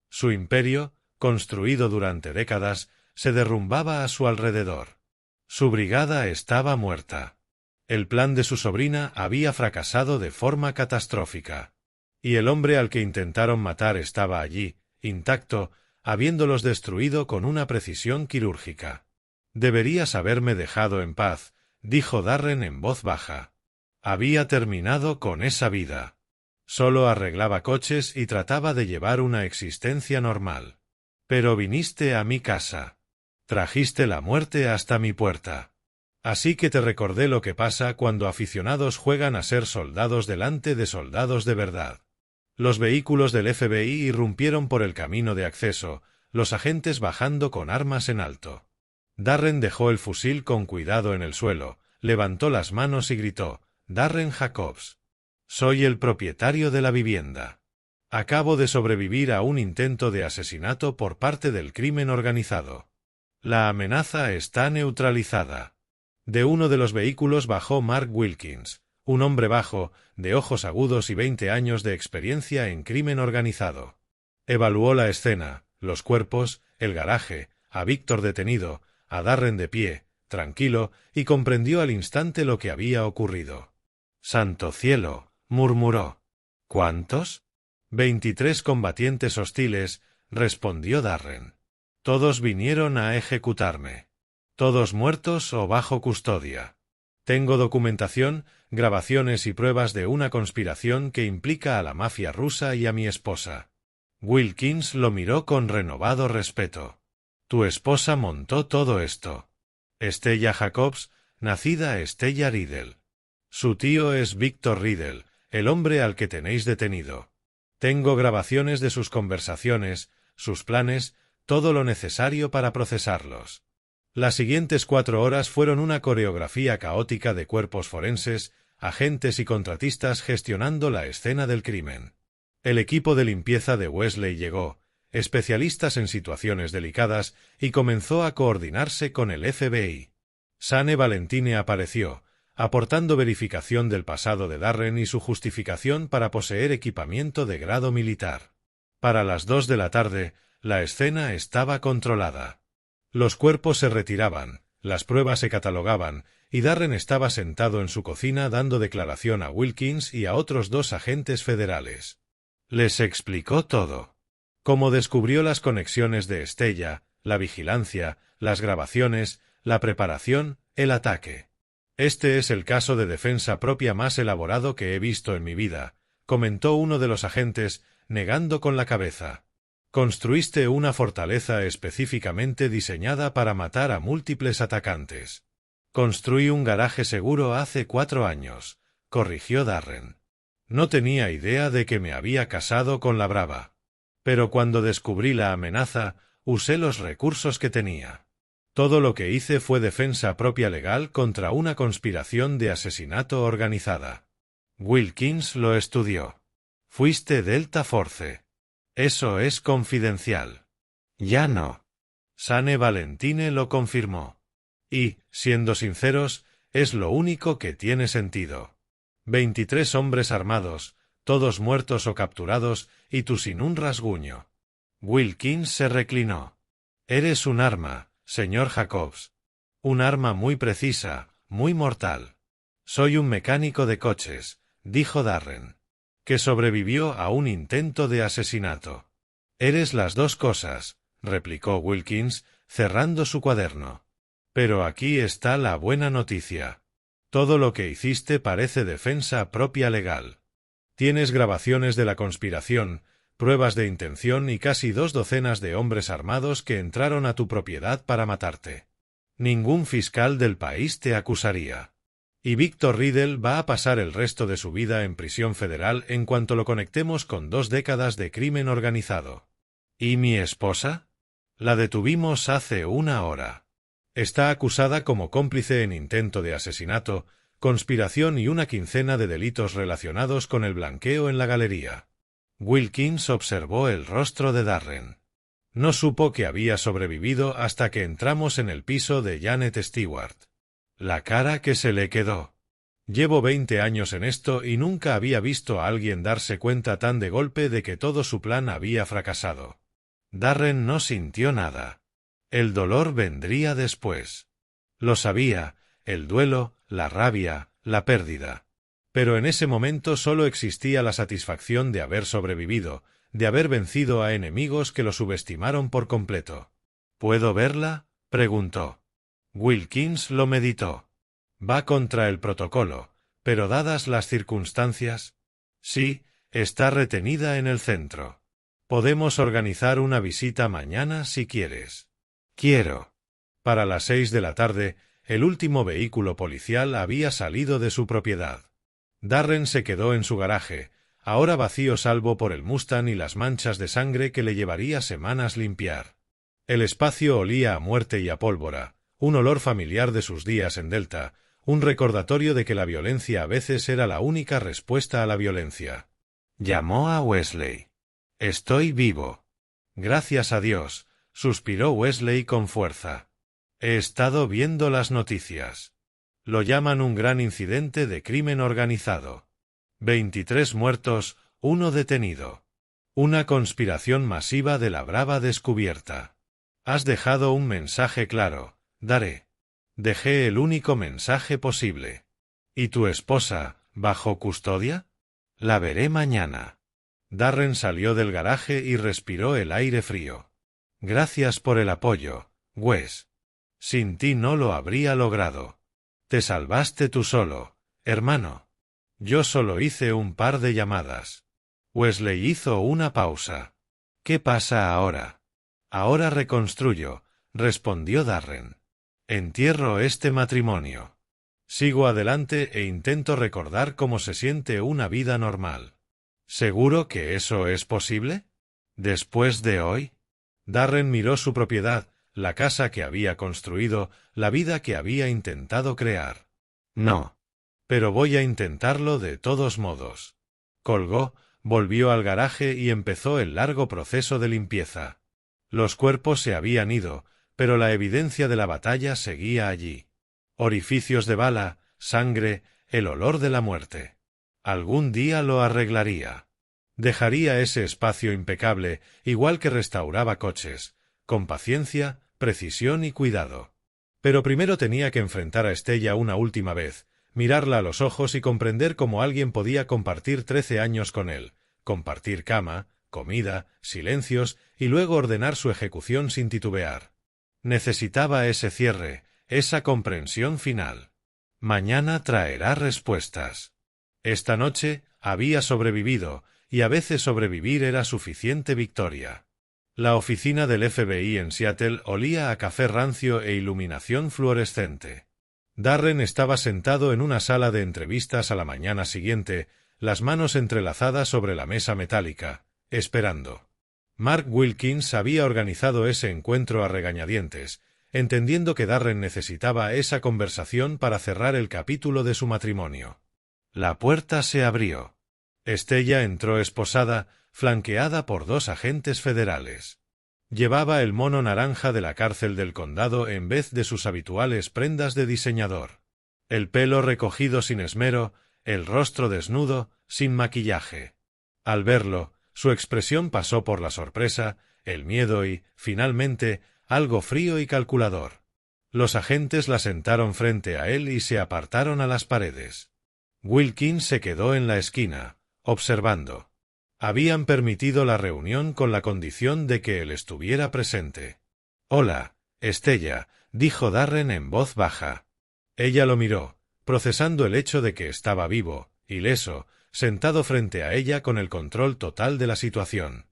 Su imperio, construido durante décadas, se derrumbaba a su alrededor. Su brigada estaba muerta. El plan de su sobrina había fracasado de forma catastrófica. Y el hombre al que intentaron matar estaba allí, intacto, habiéndolos destruido con una precisión quirúrgica. Deberías haberme dejado en paz, dijo Darren en voz baja. Había terminado con esa vida. Solo arreglaba coches y trataba de llevar una existencia normal. Pero viniste a mi casa. Trajiste la muerte hasta mi puerta. Así que te recordé lo que pasa cuando aficionados juegan a ser soldados delante de soldados de verdad. Los vehículos del FBI irrumpieron por el camino de acceso, los agentes bajando con armas en alto. Darren dejó el fusil con cuidado en el suelo, levantó las manos y gritó, «Darren Jacobs. Soy el propietario de la vivienda. Acabo de sobrevivir a un intento de asesinato por parte del crimen organizado. La amenaza está neutralizada». De uno de los vehículos bajó Mark Wilkins, un hombre bajo, de ojos agudos y 20 años de experiencia en crimen organizado. Evaluó la escena, los cuerpos, el garaje, a Víctor detenido, a Darren de pie, tranquilo, y comprendió al instante lo que había ocurrido. «Santo cielo», murmuró. «¿Cuántos?» 23 combatientes hostiles, respondió Darren. «Todos vinieron a ejecutarme. Todos muertos o bajo custodia. Tengo documentación, grabaciones y pruebas de una conspiración que implica a la mafia rusa y a mi esposa». Wilkins lo miró con renovado respeto. «Tu esposa montó todo esto. Estella Jacobs, nacida Estella Riddle. Su tío es Víctor Riddle, el hombre al que tenéis detenido. Tengo grabaciones de sus conversaciones, sus planes, todo lo necesario para procesarlos». Las siguientes 4 horas fueron una coreografía caótica de cuerpos forenses, agentes y contratistas gestionando la escena del crimen. El equipo de limpieza de Wesley llegó, especialistas en situaciones delicadas, y comenzó a coordinarse con el FBI. Sane Valentine apareció, aportando verificación del pasado de Darren y su justificación para poseer equipamiento de grado militar. Para las 2 de la tarde, la escena estaba controlada. Los cuerpos se retiraban, las pruebas se catalogaban, y Darren estaba sentado en su cocina dando declaración a Wilkins y a otros 2 agentes federales. Les explicó todo. Cómo descubrió las conexiones de Estella, la vigilancia, las grabaciones, la preparación, el ataque. Este es el caso de defensa propia más elaborado que he visto en mi vida, comentó uno de los agentes, negando con la cabeza. Construiste una fortaleza específicamente diseñada para matar a múltiples atacantes. Construí un garaje seguro hace 4 años, corrigió Darren. No tenía idea de que me había casado con la brava. Pero cuando descubrí la amenaza, usé los recursos que tenía. Todo lo que hice fue defensa propia legal contra una conspiración de asesinato organizada. Wilkins lo estudió. Fuiste Delta Force. Eso es confidencial. Ya no. Sane Valentine lo confirmó. Y, siendo sinceros, es lo único que tiene sentido. 23 hombres armados, todos muertos o capturados, y tú sin un rasguño. Wilkins se reclinó. Eres un arma, señor Jacobs. Un arma muy precisa, muy mortal. Soy un mecánico de coches, dijo Darren, que sobrevivió a un intento de asesinato. Eres las 2 cosas, replicó Wilkins, cerrando su cuaderno. Pero aquí está la buena noticia. Todo lo que hiciste parece defensa propia legal. Tienes grabaciones de la conspiración, pruebas de intención y casi 2 docenas de hombres armados que entraron a tu propiedad para matarte. Ningún fiscal del país te acusaría. Y Víctor Riddle va a pasar el resto de su vida en prisión federal en cuanto lo conectemos con 2 décadas de crimen organizado. ¿Y mi esposa? La detuvimos hace 1 hora. Está acusada como cómplice en intento de asesinato, conspiración y una quincena de delitos relacionados con el blanqueo en la galería. Wilkins observó el rostro de Darren. No supo que había sobrevivido hasta que entramos en el piso de Janet Stewart. La cara que se le quedó. Llevo 20 años en esto y nunca había visto a alguien darse cuenta tan de golpe de que todo su plan había fracasado. Darren no sintió nada. El dolor vendría después. Lo sabía, el duelo, la rabia, la pérdida. Pero en ese momento solo existía la satisfacción de haber sobrevivido, de haber vencido a enemigos que lo subestimaron por completo. ¿Puedo verla?, preguntó. Wilkins lo meditó. Va contra el protocolo, pero dadas las circunstancias... Sí, está retenida en el centro. Podemos organizar una visita mañana si quieres. Quiero. Para las 6 de la tarde, el último vehículo policial había salido de su propiedad. Darren se quedó en su garaje, ahora vacío salvo por el Mustang y las manchas de sangre que le llevaría semanas limpiar. El espacio olía a muerte y a pólvora, un olor familiar de sus días en Delta, un recordatorio de que la violencia a veces era la única respuesta a la violencia. Llamó a Wesley. Estoy vivo. Gracias a Dios, suspiró Wesley con fuerza. He estado viendo las noticias. Lo llaman un gran incidente de crimen organizado. 23 muertos, 1 detenido. Una conspiración masiva de la brava descubierta. Has dejado un mensaje claro, Daré. Dejé el único mensaje posible. ¿Y tu esposa, bajo custodia? La veré mañana. Darren salió del garaje y respiró el aire frío. Gracias por el apoyo, Wes. Sin ti no lo habría logrado. Te salvaste tú solo, hermano. Yo solo hice un par de llamadas. Wesley hizo una pausa. ¿Qué pasa ahora? Ahora reconstruyo, respondió Darren. Entierro este matrimonio. Sigo adelante e intento recordar cómo se siente una vida normal. ¿Seguro que eso es posible? ¿Después de hoy? Darren miró su propiedad, la casa que había construido, la vida que había intentado crear. No. Pero voy a intentarlo de todos modos. Colgó, volvió al garaje y empezó el largo proceso de limpieza. Los cuerpos se habían ido, pero la evidencia de la batalla seguía allí. Orificios de bala, sangre, el olor de la muerte. Algún día lo arreglaría. Dejaría ese espacio impecable, igual que restauraba coches, con paciencia, precisión y cuidado. Pero primero tenía que enfrentar a Estella una última vez, mirarla a los ojos y comprender cómo alguien podía compartir 13 años con él, compartir cama, comida, silencios y luego ordenar su ejecución sin titubear. Necesitaba ese cierre, esa comprensión final. Mañana traerá respuestas. Esta noche había sobrevivido, y a veces sobrevivir era suficiente victoria. La oficina del FBI en Seattle olía a café rancio e iluminación fluorescente. Darren estaba sentado en una sala de entrevistas a la mañana siguiente, las manos entrelazadas sobre la mesa metálica, esperando. Mark Wilkins había organizado ese encuentro a regañadientes, entendiendo que Darren necesitaba esa conversación para cerrar el capítulo de su matrimonio. La puerta se abrió. Estella entró esposada, flanqueada por 2 agentes federales. Llevaba el mono naranja de la cárcel del condado en vez de sus habituales prendas de diseñador. El pelo recogido sin esmero, el rostro desnudo, sin maquillaje. Al verlo, su expresión pasó por la sorpresa, el miedo y, finalmente, algo frío y calculador. Los agentes la sentaron frente a él y se apartaron a las paredes. Wilkins se quedó en la esquina, observando. Habían permitido la reunión con la condición de que él estuviera presente. «Hola, Estella», dijo Darren en voz baja. Ella lo miró, procesando el hecho de que estaba vivo, ileso, sentado frente a ella con el control total de la situación.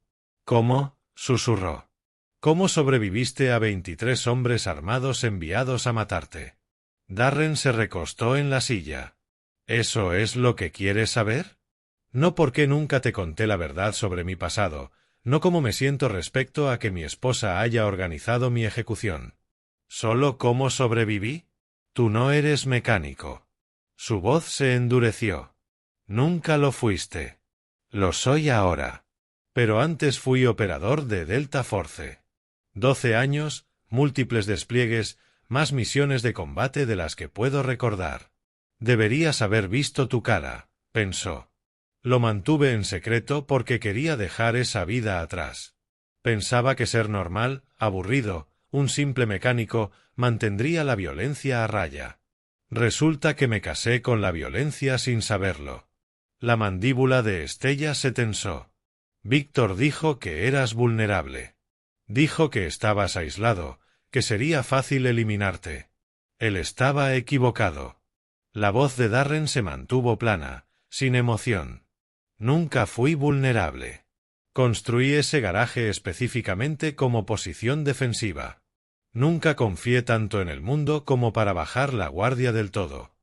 «¿Cómo?», susurró. «¿Cómo sobreviviste a 23 hombres armados enviados a matarte?» Darren se recostó en la silla. «¿Eso es lo que quieres saber? No porque nunca te conté la verdad sobre mi pasado, no cómo me siento respecto a que mi esposa haya organizado mi ejecución. ¿Solo cómo sobreviví? Tú no eres mecánico». Su voz se endureció. «Nunca lo fuiste. Lo soy ahora. Pero antes fui operador de Delta Force. 12 años, múltiples despliegues, más misiones de combate de las que puedo recordar. Deberías haber visto tu cara», pensó. Lo mantuve en secreto porque quería dejar esa vida atrás. Pensaba que ser normal, aburrido, un simple mecánico, mantendría la violencia a raya. Resulta que me casé con la violencia sin saberlo. La mandíbula de Estella se tensó. Víctor dijo que eras vulnerable. Dijo que estabas aislado, que sería fácil eliminarte. Él estaba equivocado. La voz de Darren se mantuvo plana, sin emoción. Nunca fui vulnerable. Construí ese garaje específicamente como posición defensiva. Nunca confié tanto en el mundo como para bajar la guardia del todo.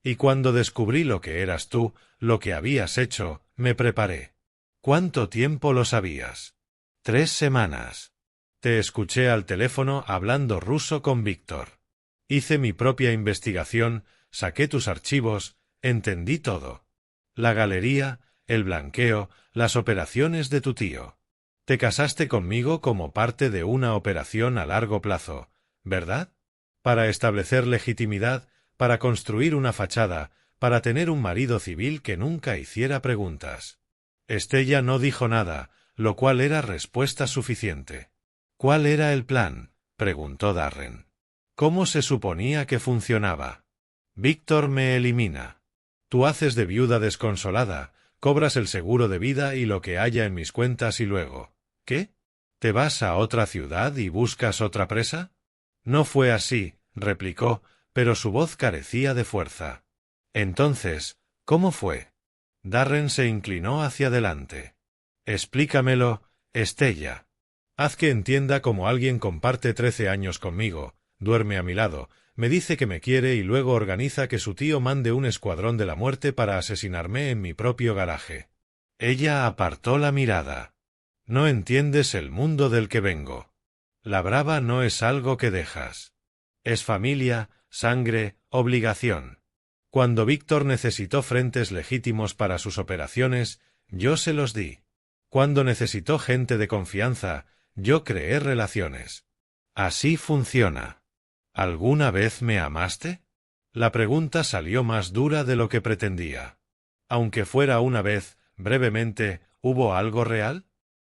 Y cuando descubrí lo que eras tú, lo que habías hecho, me preparé. ¿Cuánto tiempo lo sabías? 3 semanas. Te escuché al teléfono hablando ruso con Víctor. Hice mi propia investigación, saqué tus archivos, entendí todo. La galería, el blanqueo, las operaciones de tu tío. Te casaste conmigo como parte de una operación a largo plazo, ¿verdad? Para establecer legitimidad, para construir una fachada, para tener un marido civil que nunca hiciera preguntas. Estella no dijo nada, lo cual era respuesta suficiente. ¿Cuál era el plan?, preguntó Darren. ¿Cómo se suponía que funcionaba? Víctor me elimina. Tú haces de viuda desconsolada, cobras el seguro de vida y lo que haya en mis cuentas y luego, ¿qué? ¿Te vas a otra ciudad y buscas otra presa? No fue así, replicó, pero su voz carecía de fuerza. Entonces, ¿cómo fue? Darren se inclinó hacia adelante. Explícamelo, Estella. Haz que entienda cómo alguien comparte 13 años conmigo, duerme a mi lado, me dice que me quiere y luego organiza que su tío mande un escuadrón de la muerte para asesinarme en mi propio garaje. Ella apartó la mirada. No entiendes el mundo del que vengo. La brava no es algo que dejas. Es familia, sangre, obligación. Cuando Víctor necesitó frentes legítimos para sus operaciones, yo se los di. Cuando necesitó gente de confianza, yo creé relaciones. Así funciona. ¿Alguna vez me amaste? La pregunta salió más dura de lo que pretendía. Aunque fuera una vez, brevemente, ¿hubo algo real?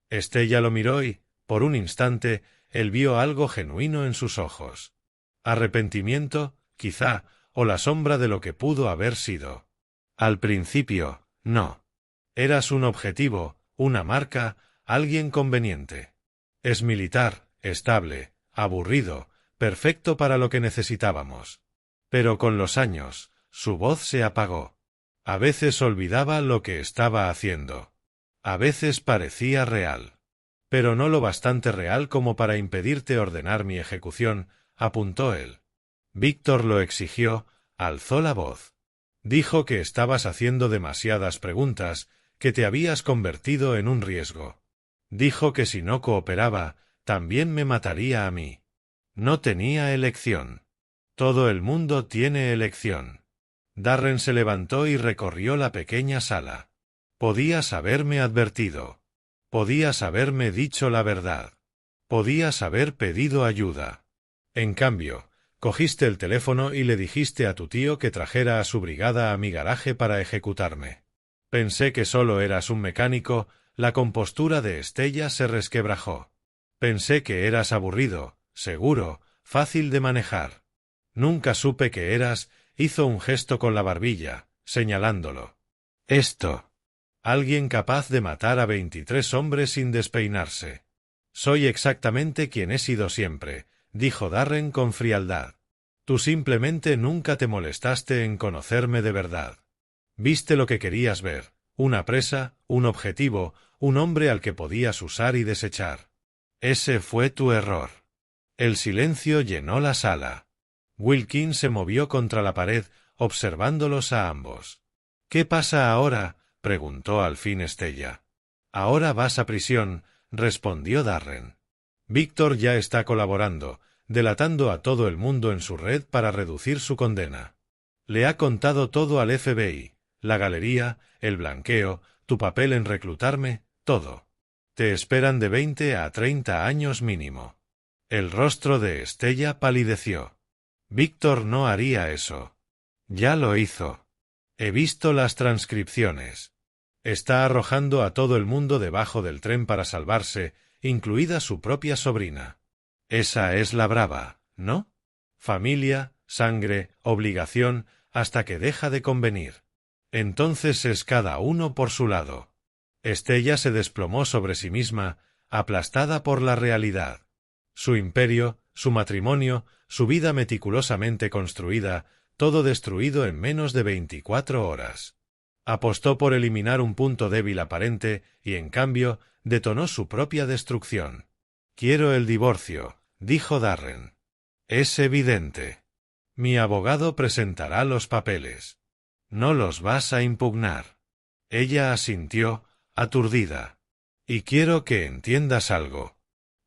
Estella lo miró y, por un instante, él vio algo genuino en sus ojos. Arrepentimiento, quizá, o la sombra de lo que pudo haber sido. Al principio, no. Eras un objetivo, una marca, alguien conveniente. Es militar, estable, aburrido, perfecto para lo que necesitábamos. Pero con los años, su voz se apagó. A veces olvidaba lo que estaba haciendo. A veces parecía real. Pero no lo bastante real como para impedirte ordenar mi ejecución, apuntó él. Víctor lo exigió, alzó la voz. Dijo que estabas haciendo demasiadas preguntas, que te habías convertido en un riesgo. Dijo que si no cooperaba, también me mataría a mí. No tenía elección. Todo el mundo tiene elección. Darren se levantó y recorrió la pequeña sala. Podías haberme advertido. Podías haberme dicho la verdad. Podías haber pedido ayuda. En cambio, cogiste el teléfono y le dijiste a tu tío que trajera a su brigada a mi garaje para ejecutarme. Pensé que solo eras un mecánico, la compostura de Estella se resquebrajó. Pensé que eras aburrido, seguro, fácil de manejar. Nunca supe que eras, hizo un gesto con la barbilla, señalándolo. Esto. Alguien capaz de matar a 23 hombres sin despeinarse. Soy exactamente quien he sido siempre, dijo Darren con frialdad. Tú simplemente nunca te molestaste en conocerme de verdad. Viste lo que querías ver, una presa, un objetivo, un hombre al que podías usar y desechar. Ese fue tu error. El silencio llenó la sala. Wilkins se movió contra la pared, observándolos a ambos. ¿Qué pasa ahora?, preguntó al fin Estella. Ahora vas a prisión, respondió Darren. Víctor ya está colaborando, delatando a todo el mundo en su red para reducir su condena. Le ha contado todo al FBI, la galería, el blanqueo, tu papel en reclutarme, todo. Te esperan de 20 a 30 años mínimo. El rostro de Estella palideció. Víctor no haría eso. Ya lo hizo. He visto las transcripciones. Está arrojando a todo el mundo debajo del tren para salvarse, incluida su propia sobrina. Esa es la brava, ¿no? Familia, sangre, obligación, hasta que deja de convenir. Entonces es cada uno por su lado. Estella se desplomó sobre sí misma, aplastada por la realidad. Su imperio, su matrimonio, su vida meticulosamente construida, todo destruido en menos de 24 horas. Apostó por eliminar un punto débil aparente y, en cambio, detonó su propia destrucción. Quiero el divorcio, dijo Darren. Es evidente. Mi abogado presentará los papeles. No los vas a impugnar. Ella asintió, aturdida. Y quiero que entiendas algo.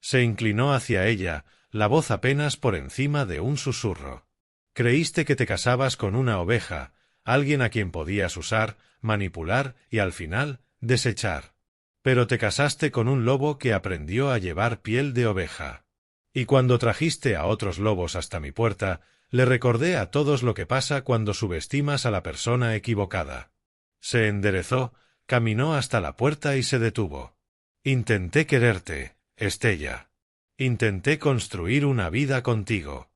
Se inclinó hacia ella, la voz apenas por encima de un susurro. Creíste que te casabas con una oveja, alguien a quien podías usar, manipular y al final, desechar. Pero te casaste con un lobo que aprendió a llevar piel de oveja. Y cuando trajiste a otros lobos hasta mi puerta, le recordé a todos lo que pasa cuando subestimas a la persona equivocada. Se enderezó, caminó hasta la puerta y se detuvo. Intenté quererte, Estella. Intenté construir una vida contigo.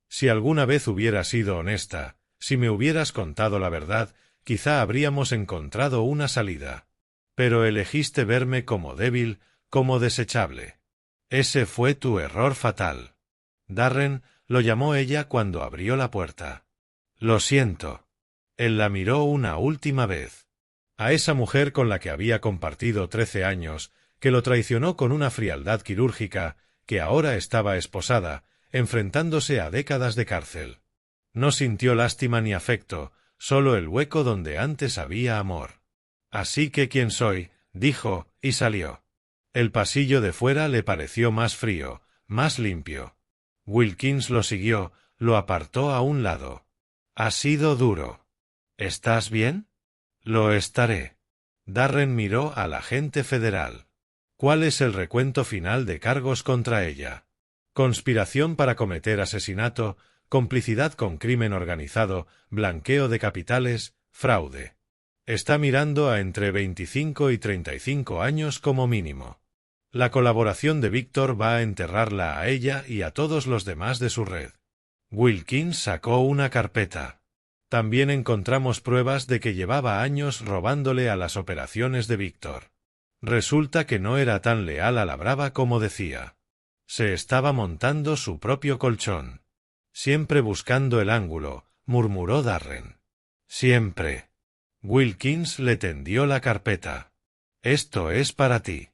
Si alguna vez hubieras sido honesta, si me hubieras contado la verdad, quizá habríamos encontrado una salida. Pero elegiste verme como débil, como desechable. Ese fue tu error fatal. Darren, lo llamó ella cuando abrió la puerta. Lo siento. Él la miró una última vez. A esa mujer con la que había compartido 13 años, que lo traicionó con una frialdad quirúrgica, que ahora estaba esposada, enfrentándose a décadas de cárcel. No sintió lástima ni afecto, solo el hueco donde antes había amor. Así que ¿quién soy?, dijo, y salió. El pasillo de fuera le pareció más frío, más limpio. Wilkins lo siguió, lo apartó a un lado. Ha sido duro. ¿Estás bien? Lo estaré. Darren miró al agente federal. ¿Cuál es el recuento final de cargos contra ella? Conspiración para cometer asesinato, complicidad con crimen organizado, blanqueo de capitales, fraude. Está mirando a entre 25 y 35 años como mínimo. La colaboración de Víctor va a enterrarla a ella y a todos los demás de su red. Wilkins sacó una carpeta. También encontramos pruebas de que llevaba años robándole a las operaciones de Víctor. Resulta que no era tan leal a la brava como decía. Se estaba montando su propio colchón. Siempre buscando el ángulo, murmuró Darren. Siempre. Wilkins le tendió la carpeta. Esto es para ti.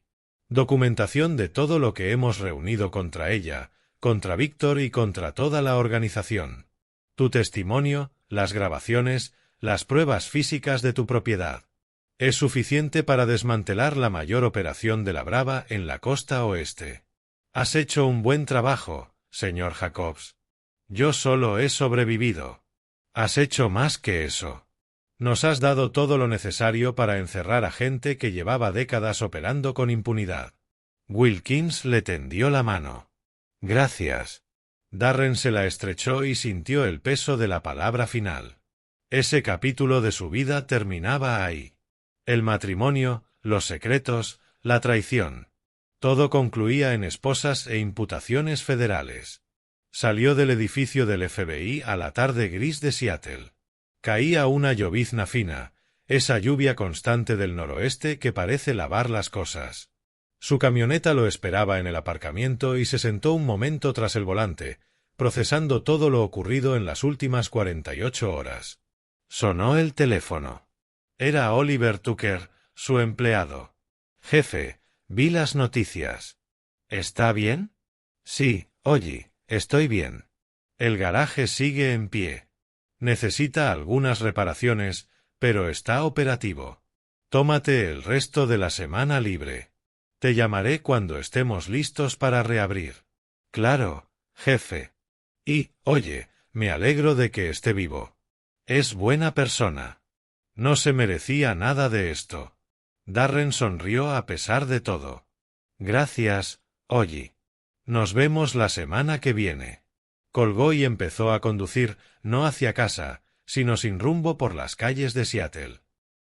Documentación de todo lo que hemos reunido contra ella, contra Víctor y contra toda la organización. Tu testimonio, las grabaciones, las pruebas físicas de tu propiedad. Es suficiente para desmantelar la mayor operación de la Brava en la costa oeste. Has hecho un buen trabajo, señor Jacobs. Yo solo he sobrevivido. Has hecho más que eso. Nos has dado todo lo necesario para encerrar a gente que llevaba décadas operando con impunidad. Wilkins le tendió la mano. Gracias. Darren se la estrechó y sintió el peso de la palabra final. Ese capítulo de su vida terminaba ahí. El matrimonio, los secretos, la traición. Todo concluía en esposas e imputaciones federales. Salió del edificio del FBI a la tarde gris de Seattle. Caía una llovizna fina, esa lluvia constante del noroeste que parece lavar las cosas. Su camioneta lo esperaba en el aparcamiento y se sentó un momento tras el volante, procesando todo lo ocurrido en las últimas 48 horas. Sonó el teléfono. Era Oliver Tucker, su empleado. Jefe, vi las noticias. ¿Está bien? Sí, oye, estoy bien. El garaje sigue en pie. Necesita algunas reparaciones, pero está operativo. Tómate el resto de la semana libre. Te llamaré cuando estemos listos para reabrir. Claro, jefe. Y, oye, me alegro de que esté vivo. Es buena persona. No se merecía nada de esto. Darren sonrió a pesar de todo. Gracias, oye. Nos vemos la semana que viene. Colgó y empezó a conducir, no hacia casa, sino sin rumbo por las calles de Seattle.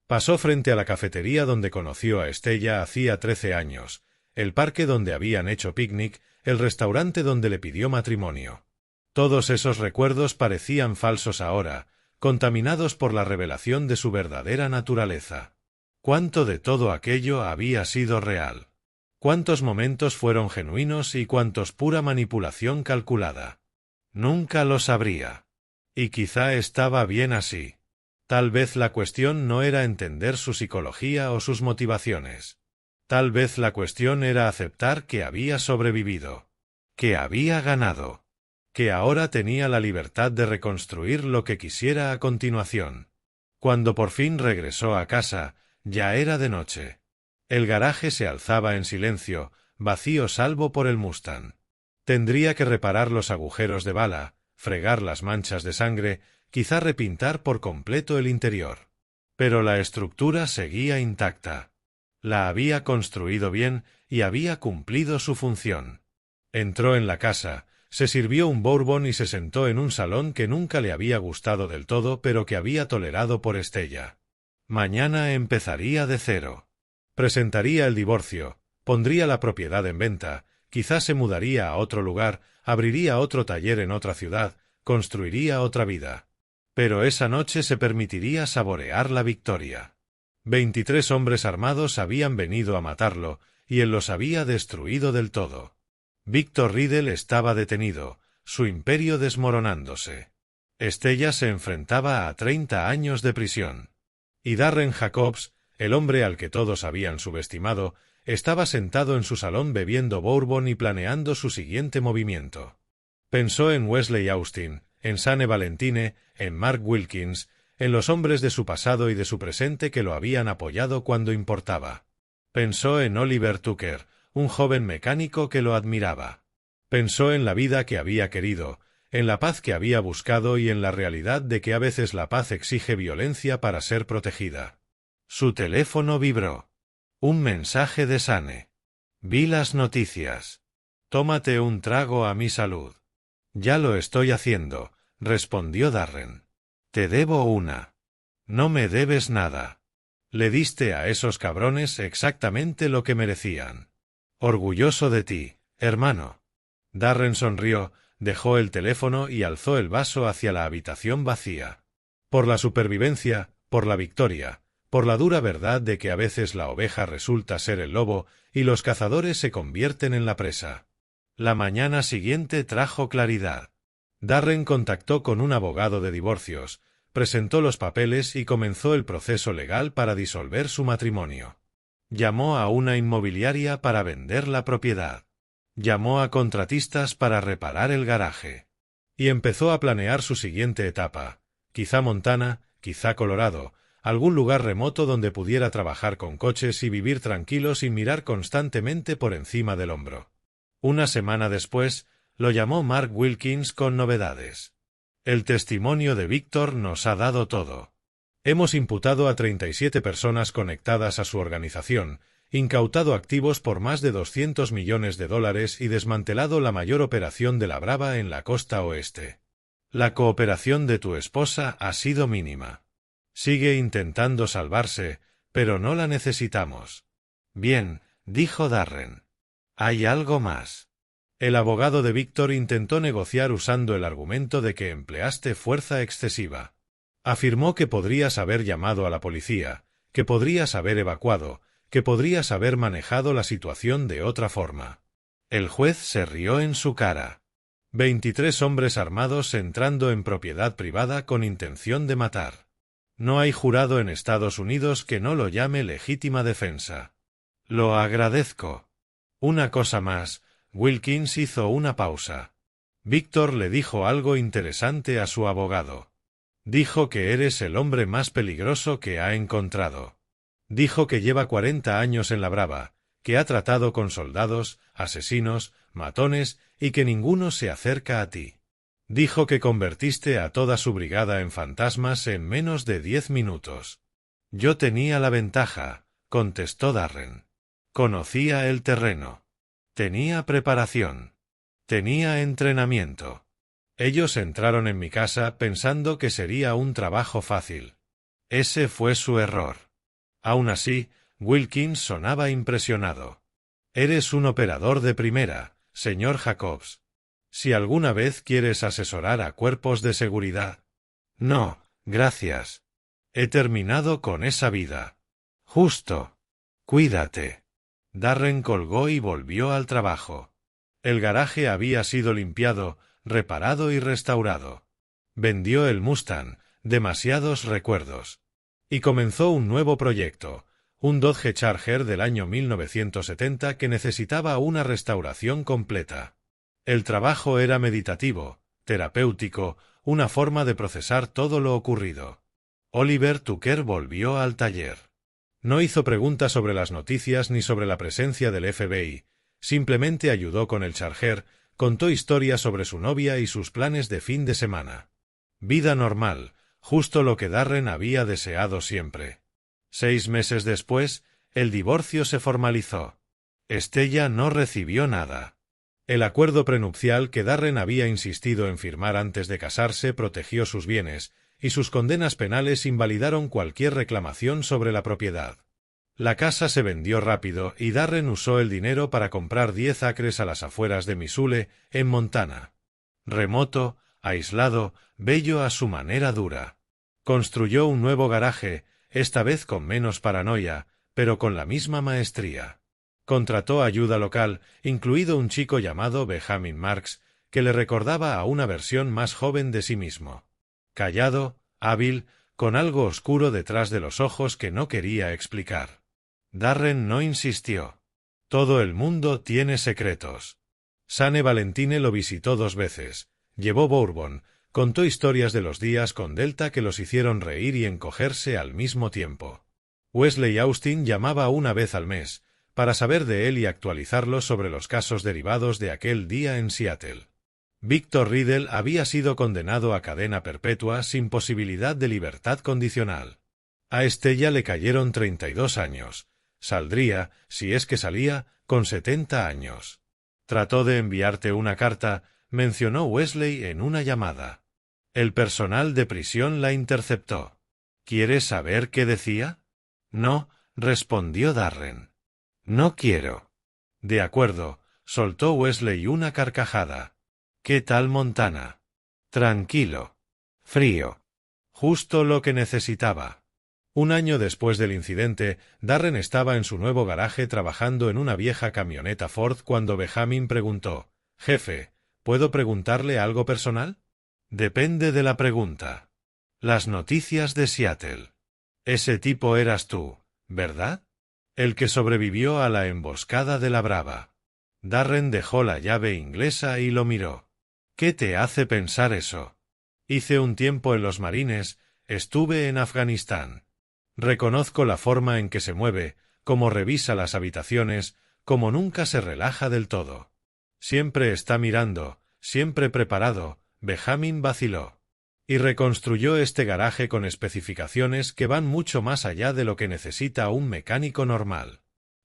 Pasó frente a la cafetería donde conoció a Estella hacía 13 años, el parque donde habían hecho picnic, el restaurante donde le pidió matrimonio. Todos esos recuerdos parecían falsos ahora, contaminados por la revelación de su verdadera naturaleza. ¿Cuánto de todo aquello había sido real? ¿Cuántos momentos fueron genuinos y cuántos pura manipulación calculada? Nunca lo sabría. Y quizá estaba bien así. Tal vez la cuestión no era entender su psicología o sus motivaciones. Tal vez la cuestión era aceptar que había sobrevivido, que había ganado, que ahora tenía la libertad de reconstruir lo que quisiera a continuación. Cuando por fin regresó a casa, ya era de noche. El garaje se alzaba en silencio, vacío salvo por el Mustang. Tendría que reparar los agujeros de bala, fregar las manchas de sangre, quizá repintar por completo el interior. Pero la estructura seguía intacta. La había construido bien y había cumplido su función. Entró en la casa, se sirvió un bourbon y se sentó en un salón que nunca le había gustado del todo pero que había tolerado por Estella. Mañana empezaría de cero. Presentaría el divorcio, pondría la propiedad en venta, quizás se mudaría a otro lugar, abriría otro taller en otra ciudad, construiría otra vida. Pero esa noche se permitiría saborear la victoria. 23 hombres armados habían venido a matarlo, y él los había destruido del todo. Víctor Riddle estaba detenido, su imperio desmoronándose. Estella se enfrentaba a 30 años de prisión. Y Darren Jacobs, el hombre al que todos habían subestimado, estaba sentado en su salón bebiendo bourbon y planeando su siguiente movimiento. Pensó en Wesley Austin, en Sane Valentine, en Mark Wilkins, en los hombres de su pasado y de su presente que lo habían apoyado cuando importaba. Pensó en Oliver Tucker, un joven mecánico que lo admiraba. Pensó en la vida que había querido, en la paz que había buscado y en la realidad de que a veces la paz exige violencia para ser protegida. Su teléfono vibró. Un mensaje de Sane. Vi las noticias. Tómate un trago a mi salud. Ya lo estoy haciendo, respondió Darren. Te debo una. No me debes nada. Le diste a esos cabrones exactamente lo que merecían. Orgulloso de ti, hermano. Darren sonrió, dejó el teléfono y alzó el vaso hacia la habitación vacía. Por la supervivencia, por la victoria, por la dura verdad de que a veces la oveja resulta ser el lobo y los cazadores se convierten en la presa. La mañana siguiente trajo claridad. Darren contactó con un abogado de divorcios, presentó los papeles y comenzó el proceso legal para disolver su matrimonio. Llamó a una inmobiliaria para vender la propiedad. Llamó a contratistas para reparar el garaje. Y empezó a planear su siguiente etapa, quizá Montana, quizá Colorado, algún lugar remoto donde pudiera trabajar con coches y vivir tranquilo sin mirar constantemente por encima del hombro. Una semana después, lo llamó Mark Wilkins con novedades. El testimonio de Víctor nos ha dado todo. Hemos imputado a 37 personas conectadas a su organización, incautado activos por más de $200 millones y desmantelado la mayor operación de la Brava en la costa oeste. La cooperación de tu esposa ha sido mínima. Sigue intentando salvarse, pero no la necesitamos. Bien, dijo Darren. Hay algo más. El abogado de Víctor intentó negociar usando el argumento de que empleaste fuerza excesiva. Afirmó que podrías haber llamado a la policía, que podrías haber evacuado, que podrías haber manejado la situación de otra forma. El juez se rió en su cara. 23 hombres armados entrando en propiedad privada con intención de matar. No hay jurado en Estados Unidos que no lo llame legítima defensa. Lo agradezco. Una cosa más, Wilkins hizo una pausa. Víctor le dijo algo interesante a su abogado. Dijo que eres el hombre más peligroso que ha encontrado. Dijo que lleva 40 años en la Brava, que ha tratado con soldados, asesinos, matones y que ninguno se acerca a ti. Dijo que convertiste a toda su brigada en fantasmas en menos de 10 minutos. Yo tenía la ventaja, contestó Darren. Conocía el terreno. Tenía preparación. Tenía entrenamiento. Ellos entraron en mi casa pensando que sería un trabajo fácil. Ese fue su error. Aún así, Wilkins sonaba impresionado. Eres un operador de primera, señor Jacobs. Si alguna vez quieres asesorar a cuerpos de seguridad. No, gracias. He terminado con esa vida. Justo. Cuídate. Darren colgó y volvió al trabajo. El garaje había sido limpiado, reparado y restaurado. Vendió el Mustang, demasiados recuerdos. Y comenzó un nuevo proyecto, un Dodge Charger del año 1970 que necesitaba una restauración completa. El trabajo era meditativo, terapéutico, una forma de procesar todo lo ocurrido. Oliver Tucker volvió al taller. No hizo preguntas sobre las noticias ni sobre la presencia del FBI, simplemente ayudó con el Charger, contó historias sobre su novia y sus planes de fin de semana. Vida normal, justo lo que Darren había deseado siempre. 6 meses después, el divorcio se formalizó. Estella no recibió nada. El acuerdo prenupcial que Darren había insistido en firmar antes de casarse protegió sus bienes, y sus condenas penales invalidaron cualquier reclamación sobre la propiedad. La casa se vendió rápido y Darren usó el dinero para comprar 10 acres a las afueras de Missoula, en Montana. Remoto, aislado, bello a su manera dura. Construyó un nuevo garaje, esta vez con menos paranoia, pero con la misma maestría. Contrató ayuda local, incluido un chico llamado Benjamin Marks, que le recordaba a una versión más joven de sí mismo. Callado, hábil, con algo oscuro detrás de los ojos que no quería explicar. Darren no insistió. Todo el mundo tiene secretos. Sane Valentine lo visitó 2 veces, llevó bourbon, contó historias de los días con Delta que los hicieron reír y encogerse al mismo tiempo. Wesley Austin llamaba una vez al mes, para saber de él y actualizarlo sobre los casos derivados de aquel día en Seattle. Victor Riddle había sido condenado a cadena perpetua sin posibilidad de libertad condicional. A Estella le cayeron 32 años. Saldría, si es que salía, con 70 años. Trató de enviarte una carta, mencionó Wesley en una llamada. El personal de prisión la interceptó. ¿Quieres saber qué decía? No, respondió Darren. No quiero. De acuerdo, soltó Wesley una carcajada. ¿Qué tal Montana? Tranquilo. Frío. Justo lo que necesitaba. Un año después del incidente, Darren estaba en su nuevo garaje trabajando en una vieja camioneta Ford cuando Benjamin preguntó: «Jefe, ¿puedo preguntarle algo personal?» «Depende de la pregunta». «Las noticias de Seattle». «Ese tipo eras tú, ¿verdad? El que sobrevivió a la emboscada de la Brava». Darren dejó la llave inglesa y lo miró. «¿Qué te hace pensar eso?» «Hice un tiempo en los Marines, estuve en Afganistán. Reconozco la forma en que se mueve, cómo revisa las habitaciones, cómo nunca se relaja del todo. Siempre está mirando, siempre preparado». Benjamin vaciló. Y reconstruyó este garaje con especificaciones que van mucho más allá de lo que necesita un mecánico normal.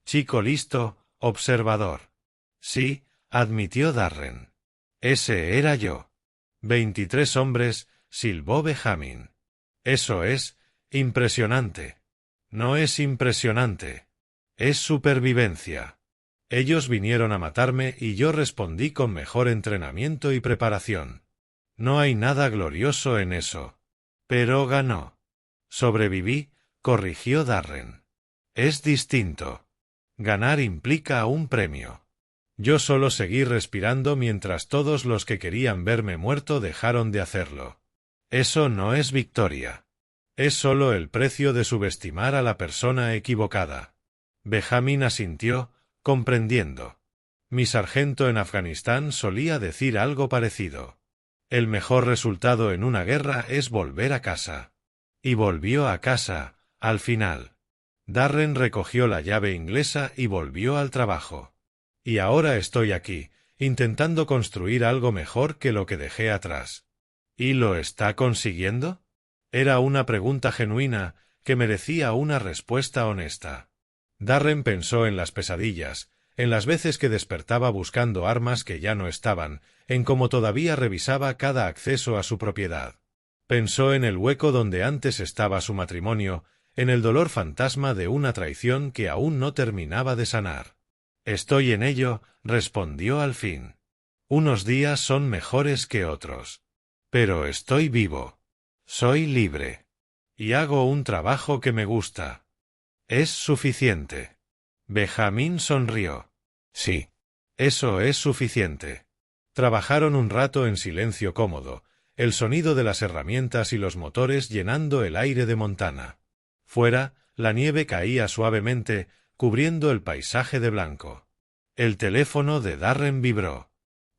Chico listo, observador. Sí, admitió Darren. Ese era yo. 23 hombres, silbó Benjamin. Eso es impresionante. No es impresionante. Es supervivencia. Ellos vinieron a matarme y yo respondí con mejor entrenamiento y preparación. No hay nada glorioso en eso. Pero ganó. Sobreviví, corrigió Darren. Es distinto. Ganar implica un premio. Yo solo seguí respirando mientras todos los que querían verme muerto dejaron de hacerlo. Eso no es victoria. Es solo el precio de subestimar a la persona equivocada. Benjamin asintió, comprendiendo. Mi sargento en Afganistán solía decir algo parecido. El mejor resultado en una guerra es volver a casa. Y volvió a casa, al final. Darren recogió la llave inglesa y volvió al trabajo. Y ahora estoy aquí, intentando construir algo mejor que lo que dejé atrás. ¿Y lo está consiguiendo? Era una pregunta genuina que merecía una respuesta honesta. Darren pensó en las pesadillas, en las veces que despertaba buscando armas que ya no estaban, en cómo todavía revisaba cada acceso a su propiedad. Pensó en el hueco donde antes estaba su matrimonio, en el dolor fantasma de una traición que aún no terminaba de sanar. «Estoy en ello», respondió al fin. «Unos días son mejores que otros. Pero estoy vivo. Soy libre. Y hago un trabajo que me gusta. Es suficiente». Benjamin sonrió. Sí. Eso es suficiente. Trabajaron un rato en silencio cómodo, el sonido de las herramientas y los motores llenando el aire de Montana. Fuera, la nieve caía suavemente, cubriendo el paisaje de blanco. El teléfono de Darren vibró.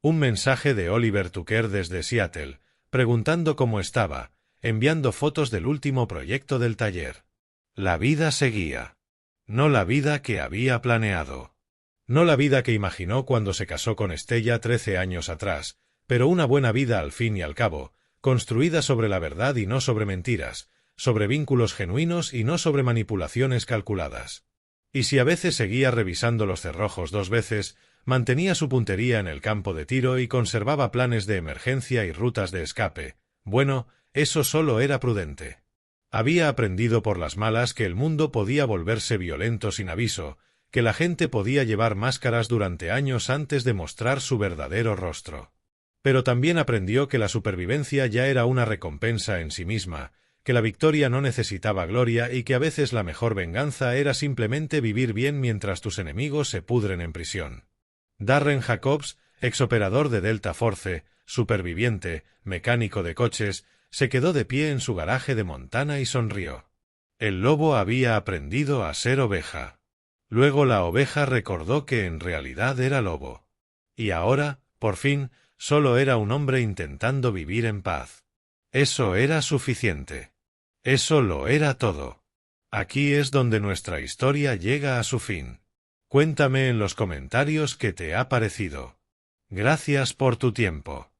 Un mensaje de Oliver Tucker desde Seattle, preguntando cómo estaba, enviando fotos del último proyecto del taller. La vida seguía. No la vida que había planeado. No la vida que imaginó cuando se casó con Stella 13 años atrás, pero una buena vida al fin y al cabo, construida sobre la verdad y no sobre mentiras, sobre vínculos genuinos y no sobre manipulaciones calculadas. Y si a veces seguía revisando los cerrojos 2 veces, mantenía su puntería en el campo de tiro y conservaba planes de emergencia y rutas de escape, bueno, eso solo era prudente. Había aprendido por las malas que el mundo podía volverse violento sin aviso, que la gente podía llevar máscaras durante años antes de mostrar su verdadero rostro. Pero también aprendió que la supervivencia ya era una recompensa en sí misma, que la victoria no necesitaba gloria y que a veces la mejor venganza era simplemente vivir bien mientras tus enemigos se pudren en prisión. Darren Jacobs, exoperador de Delta Force, superviviente, mecánico de coches, se quedó de pie en su garaje de Montana y sonrió. El lobo había aprendido a ser oveja. Luego la oveja recordó que en realidad era lobo. Y ahora, por fin, solo era un hombre intentando vivir en paz. Eso era suficiente. Eso lo era todo. Aquí es donde nuestra historia llega a su fin. Cuéntame en los comentarios qué te ha parecido. Gracias por tu tiempo.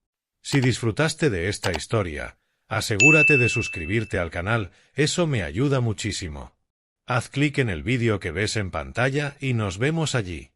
Si disfrutaste de esta historia, asegúrate de suscribirte al canal, eso me ayuda muchísimo. Haz clic en el vídeo que ves en pantalla y nos vemos allí.